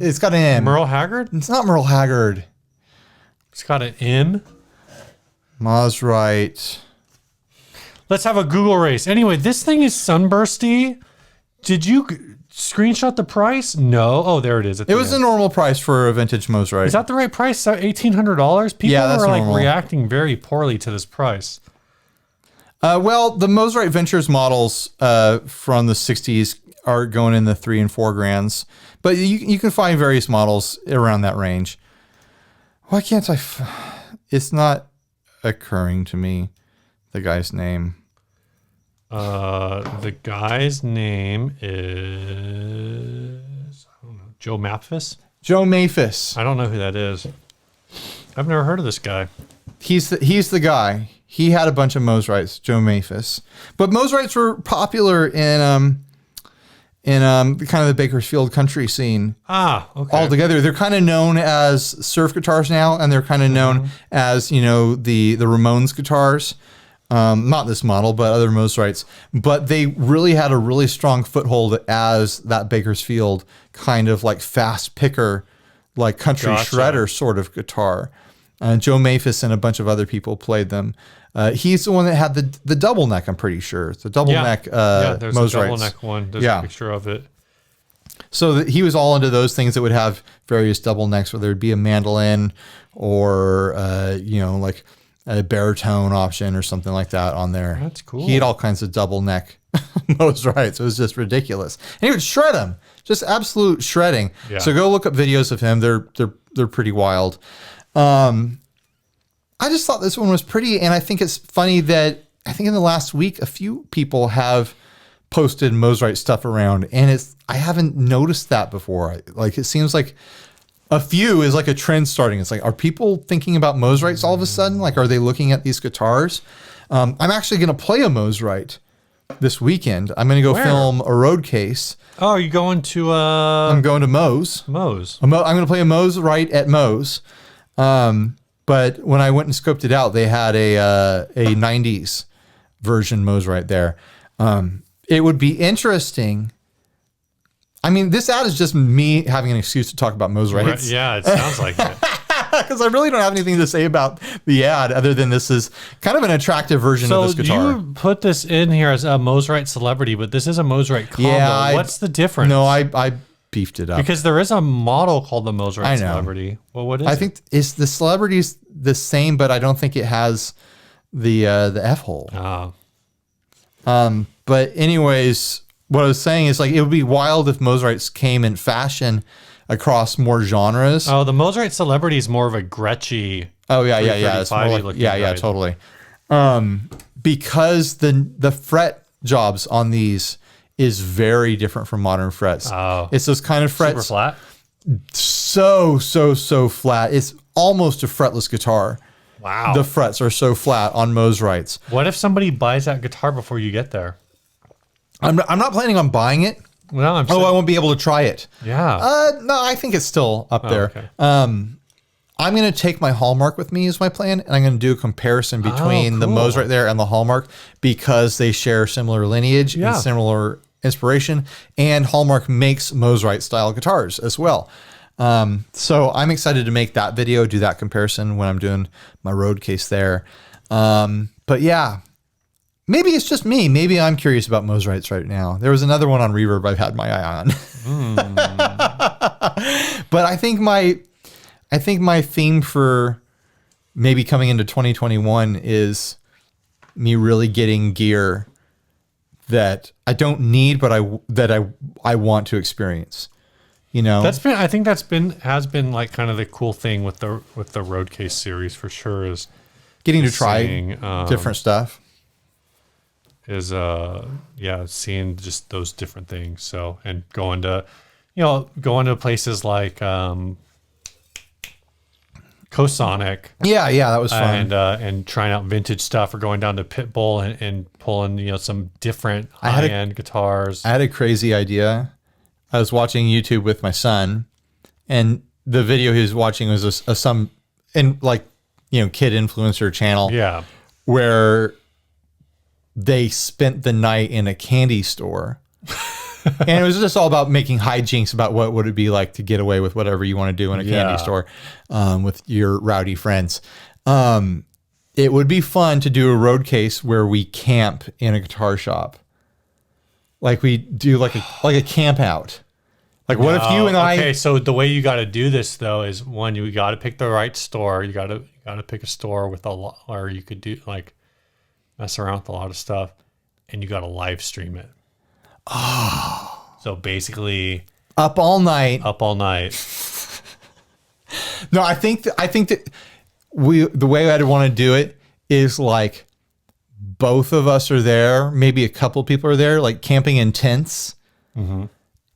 it's got an M. Merle Haggard? It's not Merle Haggard. It's got an M. Mosrite. Let's have a Google race. Anyway, this thing is sunbursty. Did you screenshot the price? No. Oh, there it is. It was the normal price for a vintage Mosrite. Is that the right price? $1,800? People that's are like normal. reacting very poorly to this price. Well, the Mosrite Ventures models from the 60s are going in the $3,000 and $4,000, but you can find various models around that range. Why can't I? It's not occurring to me. The guy's name. The guy's name is Joe Maphis. Joe Maphis. I don't know who that is. I've never heard of this guy. He's the guy. He had a bunch of Mosrites, Joe Maphis. But Mosrites were popular in kind of the Bakersfield country scene. Okay. Altogether, they're kind of known as surf guitars now, and they're kind of known as the Ramones guitars. Not this model, but other Mosrites. But they really had a really strong foothold as that Bakersfield kind of like fast picker, like country shredder sort of guitar. Joe Maphis and a bunch of other people played them. He's the one that had the double neck, I'm pretty sure. It's a double neck there's Mosrites. a double neck one. There's a picture of it. So he was all into those things that would have various double necks, whether it be a mandolin or, like a baritone option or something like that on there. That's cool. He had all kinds of double neck Mosrites. It was just ridiculous. And he would shred them, just absolute shredding. Yeah. So go look up videos of him. They're pretty wild. I just thought this one was pretty, and I think it's funny that I think in the last week a few people have posted Mosrite stuff around, and I haven't noticed that before. Like it seems like a few is like a trend starting. It's like, are people thinking about Mosrites all of a sudden? Like, are they looking at these guitars? I'm actually going to play a Mosrite this weekend. I'm going to go film a road case. Oh, are you going to? I'm going to Moe's. Moe's. I'm going to play a Mosrite at Moe's. But when I went and scoped it out, they had a 90s version Mosrite there. It would be interesting. I mean, this ad is just me having an excuse to talk about Mosrites. Yeah, it sounds like it. Because I really don't have anything to say about the ad other than this is kind of an attractive version of this guitar. You put this in here as a Mosrite Celebrity, but this is a Mosrite combo. Yeah, What's the difference? No, I beefed it up. Because there is a model called the Mosrite Celebrity. Well, what is it? I think it's the Celebrity's the same, but I don't think it has the F hole. Oh. But anyways, what I was saying is like it would be wild if Mosrites came in fashion across more genres. Oh, the Mosrite Celebrity is more of a Gretschy. Oh yeah. It's more like, yeah, totally. Because the fret jobs on these is very different from modern frets. Oh. It's those kind of frets. Super flat? So flat. It's almost a fretless guitar. Wow. The frets are so flat on Mosrites. What if somebody buys that guitar before you get there? I'm not planning on buying it. Well, I won't be able to try it. Yeah. No, I think it's still up there. Okay. I'm going to take my Hallmark with me is my plan, and I'm going to do a comparison between the Mosrite there and the Hallmark because they share similar lineage and similar inspiration, and Hallmark makes Mosrite style guitars as well. So I'm excited to make that video, do that comparison when I'm doing my road case there. But yeah, maybe it's just me. Maybe I'm curious about Mosrites right now. There was another one on Reverb I've had my eye on. But I think my theme for maybe coming into 2021 is me really getting gear that I don't need, but I want to experience. You know, I think has been like kind of the cool thing with the Road Case series for sure is getting to try seeing, different stuff. Seeing just those different things. So, and going to places like Cosonic. Yeah, that was fun. And trying out vintage stuff, or going down to Pitbull and pulling, some different high-end guitars. I had a crazy idea. I was watching YouTube with my son, and the video he was watching was some kid influencer channel. Yeah. Where they spent the night in a candy store. And it was just all about making hijinks about what would it be like to get away with whatever you want to do in a candy store with your rowdy friends. It would be fun to do a road case where we camp in a guitar shop. Like we do like a camp out. Like what if you and I... Okay, so the way you got to do this though is one, you got to pick the right store. You got to pick a store with a lot, or you could do like mess around with a lot of stuff, and you got to live stream it. Oh. So basically up all night. No, I think that the way I'd want to do it is like both of us are there, maybe a couple people are there, like camping in tents. Mm-hmm.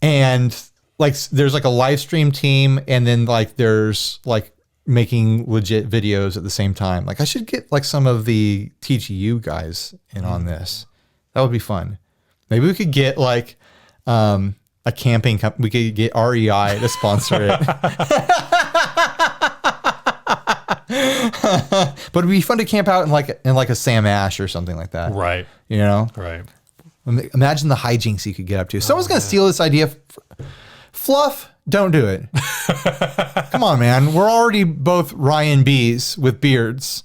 And like there's like a live stream team, and then like there's like making legit videos at the same time. Like I should get like some of the TGU guys in on this. That would be fun. Maybe we could get like a camping company. We could get REI to sponsor it. But it'd be fun to camp out in like a Sam Ash or something like that. Right. You know? Right. Imagine the hijinks you could get up to. Someone's going to steal this idea. Fluff, don't do it. Come on, man. We're already both Ryan B's with beards.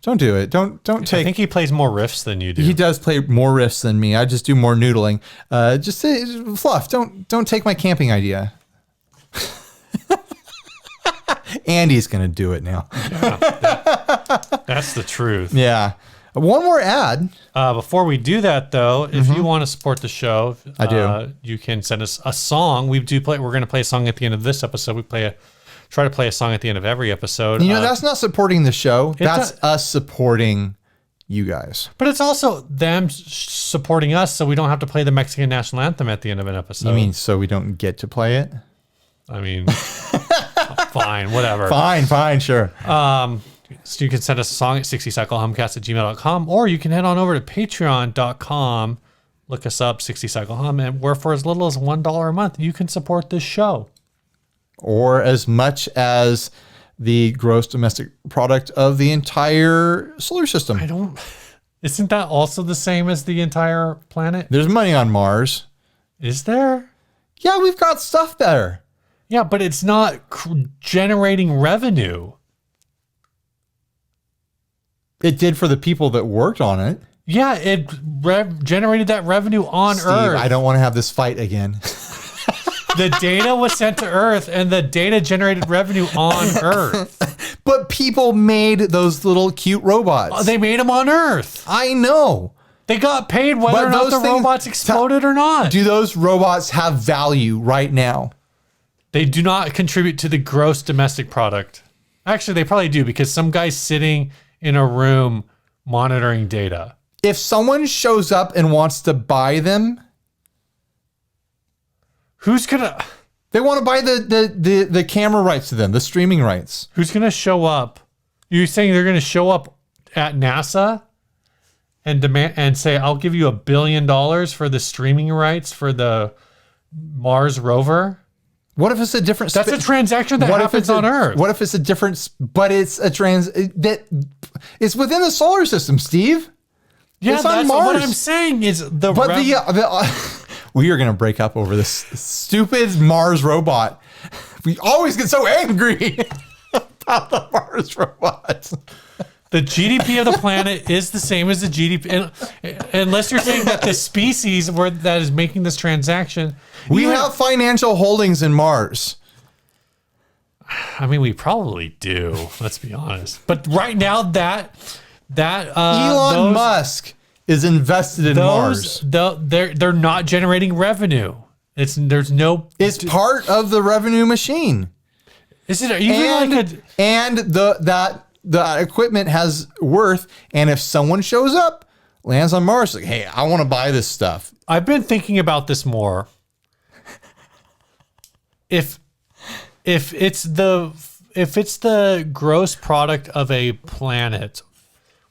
Don't do it. Don't take... I think he plays more riffs than you do. He does play more riffs than me. I just do more noodling. Just say, Fluff, don't take my camping idea. Andy's going to do it now. That's the truth. Yeah. One more ad. Before we do that, though, if you want to support the show, I do. You can send us a song. We're going to play a song at the end of this episode. We try to play a song at the end of every episode. You know, that's not supporting the show. That's us supporting you guys. But it's also them supporting us, so we don't have to play the Mexican national anthem at the end of an episode. You mean so we don't get to play it? I mean, fine, whatever. Fine, sure. So you can send us a song at 60cyclehumcast@gmail.com, or you can head on over to patreon.com, look us up, 60cyclehum, and where for as little as $1 a month, you can support this show. Or as much as the gross domestic product of the entire solar system. Isn't that also the same as the entire planet? There's money on Mars. Is there? Yeah, we've got stuff there. Yeah, but it's not generating revenue. It did for the people that worked on it. Yeah, it generated that revenue on Steve, Earth. I don't want to have this fight again. The data was sent to Earth, and the data generated revenue on Earth. But people made those little cute robots. They made them on Earth. I know. They got paid whether or not the robots exploded or not. Do those robots have value right now? They do not contribute to the gross domestic product. Actually, they probably do, because some guy's sitting in a room monitoring data. If someone shows up and wants to buy them, who's gonna? They want to buy the camera rights to them, the streaming rights. Who's gonna show up? You're saying they're gonna show up at NASA and demand and say, "I'll give you $1 billion for the streaming rights for the Mars rover"? What if it's a different... That's a transaction that happens on Earth. What if it's a different... But it's a it's within the solar system, Steve. Yeah, it's that's on Mars. what I'm saying is the... But we are going to break up over this stupid Mars robot. We always get so angry about the Mars robot. The GDP of the planet is the same as the GDP, unless you're saying that the species that is making this transaction. We have financial holdings in Mars. I mean, we probably do. Let's be honest. But right now, that Elon Musk is invested in Mars. They're not generating revenue. It's part of the revenue machine. Is it even that equipment has worth, and if someone shows up, lands on Mars, like, hey, I want to buy this stuff. I've been thinking about this more. If it's the gross product of a planet,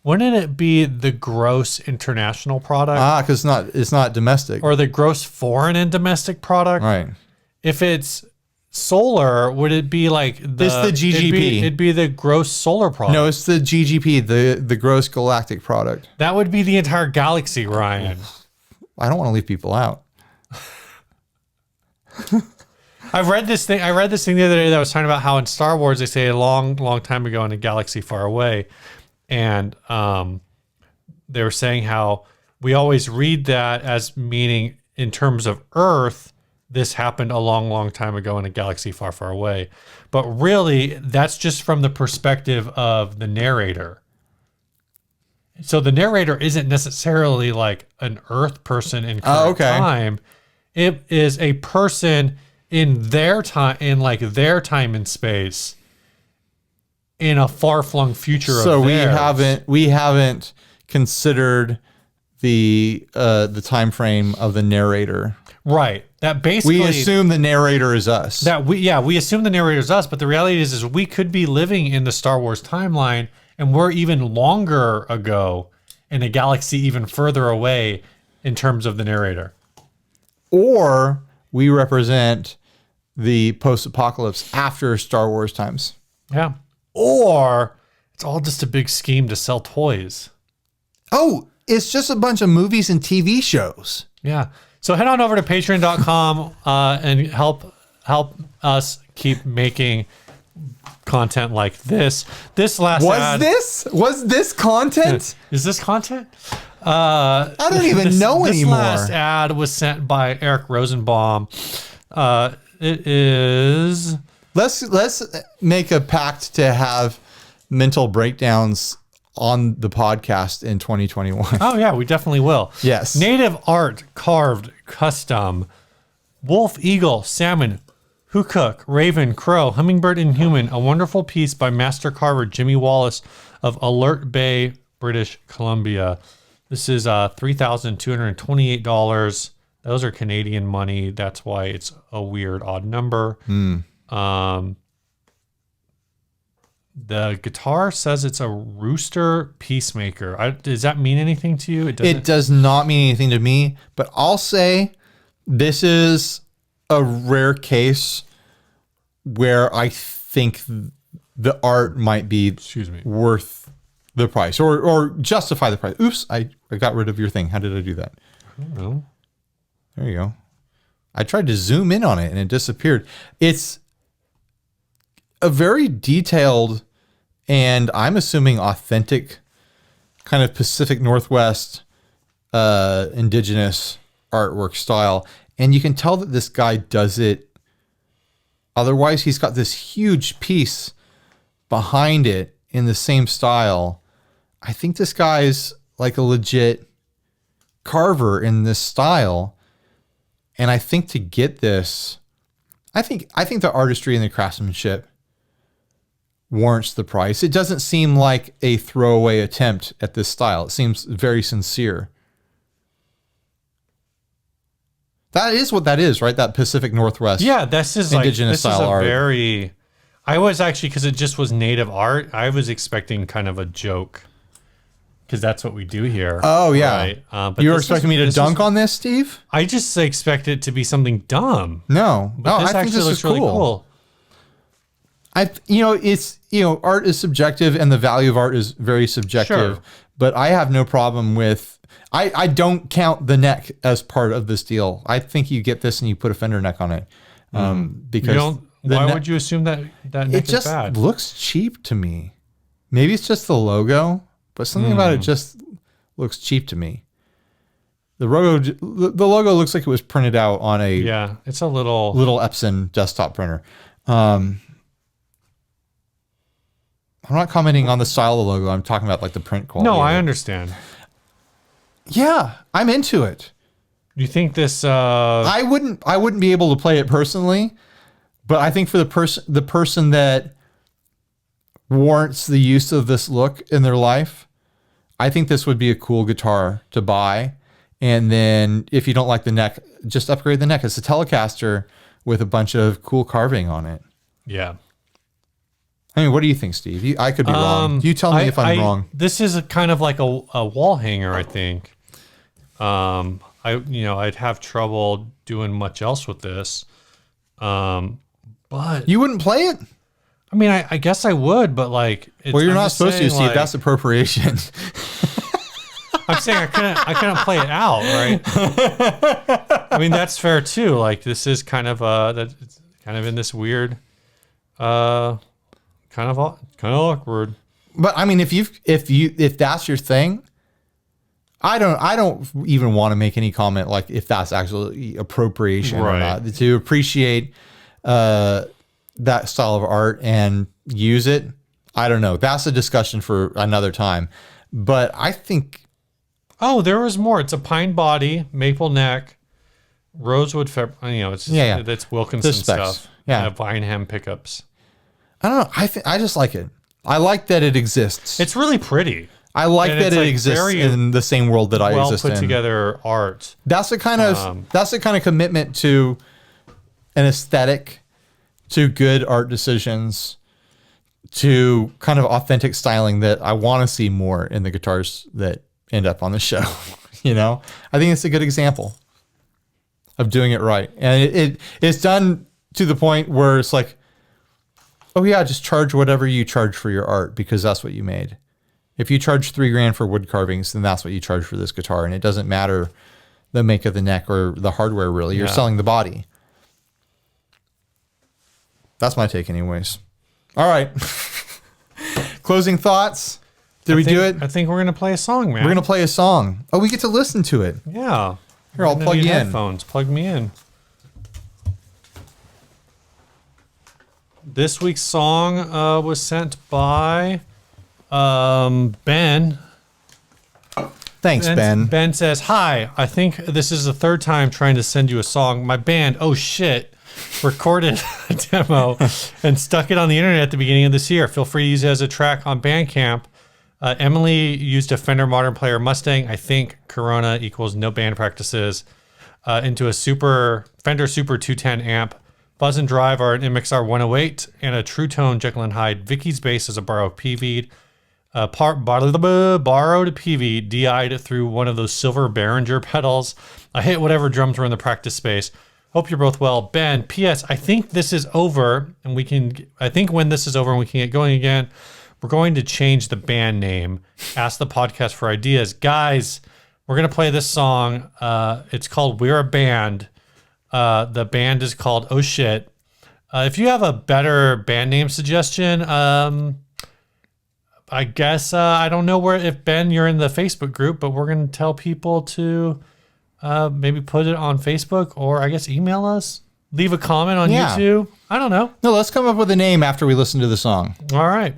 wouldn't it be the gross international product? Because it's not domestic. Or the gross foreign and domestic product? Right. If it's solar, would it be like it's the GGP? It'd be the gross solar product. No, it's the GGP, the gross galactic product. That would be the entire galaxy, Ryan. I don't want to leave people out. I read this thing the other day that was talking about how in Star Wars they say a long, long time ago in a galaxy far away, and they were saying how we always read that as meaning in terms of Earth, this happened a long, long time ago in a galaxy far, far away. But really, that's just from the perspective of the narrator. So the narrator isn't necessarily like an Earth person in current time. It is a person in their time, and space, in a far-flung future. So of theirs. we haven't considered the time frame of the narrator. Right. That basically we assume the narrator is us. We assume the narrator is us, but the reality is we could be living in the Star Wars timeline, and we're even longer ago in a galaxy even further away in terms of the narrator. Or we represent the post-apocalypse after Star Wars times. Yeah. Or it's all just a big scheme to sell toys. Oh, it's just a bunch of movies and TV shows. Yeah. So head on over to patreon.com and help us keep making content like this. This last ad, was this content? Is this content? I don't even know anymore. This last ad was sent by Eric Rosenbaum. It is. Let's make a pact to have mental breakdowns on the podcast in 2021. Oh yeah, we definitely will. Yes. Native art, carved, custom, wolf, eagle, salmon, hookhook, raven, crow, hummingbird, and human. A wonderful piece by master carver Jimmy Wallace of Alert Bay, British Columbia. This is $3,228. Those are Canadian money. That's why it's a weird odd number. The guitar says it's a Rooster Peacemaker. Does that mean anything to you? It does not mean anything to me, but I'll say this is a rare case where I think the art might be worth the price or justify the price. Oops, I got rid of your thing. How did I do that? I don't know. There you go. I tried to zoom in on it and it disappeared. It's a very detailed and I'm assuming authentic kind of Pacific Northwest indigenous artwork style. And you can tell that this guy does it. Otherwise, he's got this huge piece behind it in the same style. I think this guy's like a legit carver in this style. And I think to get this, I think the artistry and the craftsmanship warrants the price. It doesn't seem like a throwaway attempt at this style. It seems very sincere. That is what that is, right? That Pacific Northwest. Yeah, this is indigenous like, this style is a art. very. I was actually, because it just was native art, I was expecting kind of a joke, because that's what we do here. Oh yeah. Right? But you were expecting me to dunk on this, Steve? I just expect it to be something dumb. No, But this I think actually this looks is really cool. Art is subjective and the value of art is very subjective, Sure. but I have no problem with, I don't count the neck as part of this deal. I think you get this and you put a fender neck on it. Because Why would you assume that neck it is just bad? looks cheap to me. Maybe it's just the logo, but something about it just looks cheap to me. The logo looks like it was printed out on a it's a little Epson desktop printer. I'm not commenting on the style of the logo. I'm talking about like the print quality. No, I understand. Yeah, I'm into it. You think this? I wouldn't be able to play it personally, but I think for the person that warrants the use of this look in their life, I think this would be a cool guitar to buy. And then if you don't like the neck, just upgrade the neck. It's a Telecaster with a bunch of cool carving on it. Yeah. I mean, what do you think, Steve? I could be wrong. You tell me if I'm wrong. This is kind of like a wall hanger, I think. I'd have trouble doing much else with this. But you wouldn't play it? I mean, I guess I would, but like, well, you're not supposed to, Steve. That's appropriation. I'm saying I couldn't play it out, right? I mean, that's fair too. Like, this is kind of it's kind of in this weird, kind of awkward. But I mean, if that's your thing, I don't even want to make any comment like if that's actually appropriation or not. To appreciate that style of art and use it, I don't know. That's a discussion for another time. But I think. Oh, there was more. It's a pine body, maple neck, rosewood. It's it's Wilkinson stuff. Yeah, vine hem pickups. I don't know. I just like it. I like that it exists. It's really pretty. I like that it exists in the same world that I exist in. Well put together art. That's the kind of commitment to an aesthetic, to good art decisions, to kind of authentic styling that I want to see more in the guitars that end up on the show. I think it's a good example of doing it right. And it's done to the point where it's like, oh yeah, just charge whatever you charge for your art because that's what you made. If you charge $3,000 for wood carvings, then that's what you charge for this guitar. And it doesn't matter the make of the neck or the hardware really. You're selling the body. That's my take anyways. All right. Closing thoughts. Did we do it? I think we're going to play a song, man. We're going to play a song. Oh, we get to listen to it. Yeah. Here, I'll plug you in. Headphones. Plug me in. This week's song was sent by Ben. Thanks, Ben. Ben says, "Hi, I think this is the third time trying to send you a song. My band, oh shit, recorded a demo and stuck it on the internet at the beginning of this year. Feel free to use it as a track on Bandcamp. Emily used a Fender Modern Player Mustang. I think Corona equals no band practices into a Fender Super 210 amp. Buzz and Drive are an MXR 108 and a True Tone Jekyll and Hyde. Vicky's bass is a borrowed PV'd. Borrowed PV, DI'd through one of those silver Behringer pedals. I hit whatever drums were in the practice space. Hope you're both well. Ben, P.S. I think this is over, and I think when this is over and we can get going again, we're going to change the band name. Ask the podcast for ideas. Guys, we're going to play this song. It's called We're a Band. The band is called Oh Shit. If you have a better band name suggestion, I guess, I don't know if Ben, you're in the Facebook group, but we're going to tell people to maybe put it on Facebook or I guess email us. Leave a comment on YouTube. I don't know. No, let's come up with a name after we listen to the song. All right.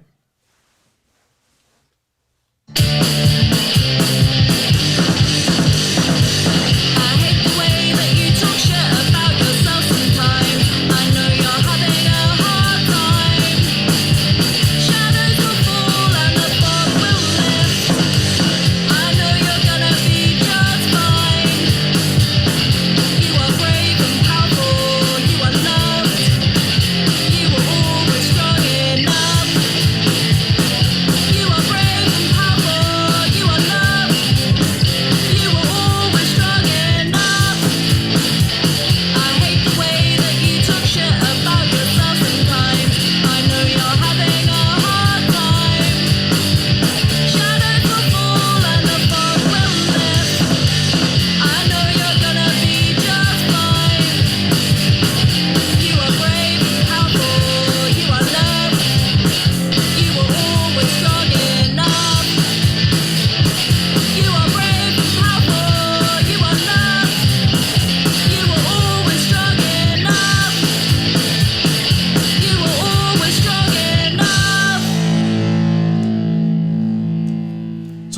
You were always strong enough.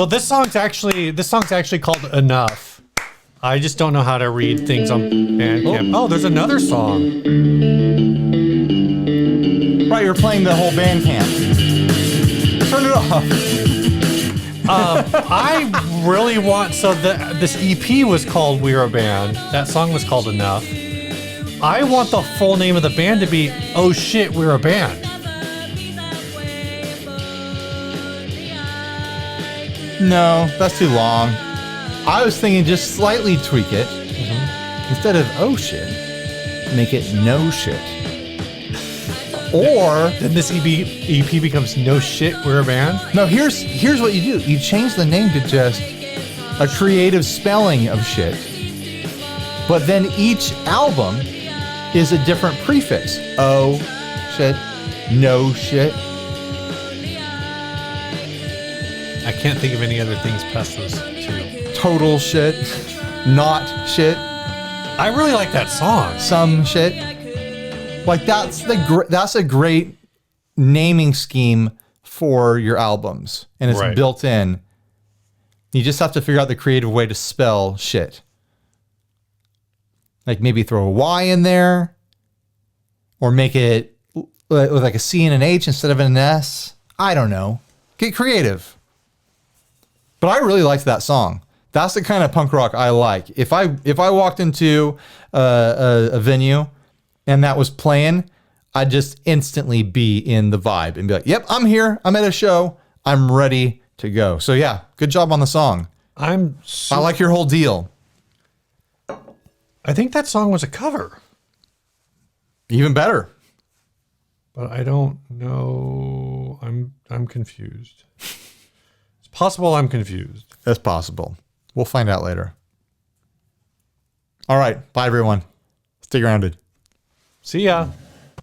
So this song's actually called Enough. I just don't know how to read things on Bandcamp. Oh, there's another song. Right, you're playing the whole band camp. Turn it off. I really want, so this EP was called We're a Band. That song was called Enough. I want the full name of the band to be Oh Shit, We're a Band. No, that's too long. I was thinking just slightly tweak it. Instead of oh shit, make it no shit. Or Then this EP becomes No Shit, We're a Band. no, here's what you do. You change the name to just a creative spelling of shit. But then each album is a different prefix. Oh shit, no shit. I can't think of any other things past those two. Total shit, not shit, I really like that song. some shit. Like that's a great naming scheme for your albums, and it's Right. built in. You just have to figure out the creative way to spell shit. Like maybe throw a Y in there, or make it with like a C and an H instead of an S. I don't know. Get creative. But I really liked that song. That's the kind of punk rock I like. If I walked into a venue and that was playing, I'd just instantly be in the vibe and be like, "Yep, I'm here. I'm at a show. I'm ready to go." So yeah, good job on the song. I like your whole deal. I think that song was a cover, Even better. but I don't know. I'm confused. It's possible I'm confused. That's possible. We'll find out later. All right. Bye, everyone. Stay grounded. See ya.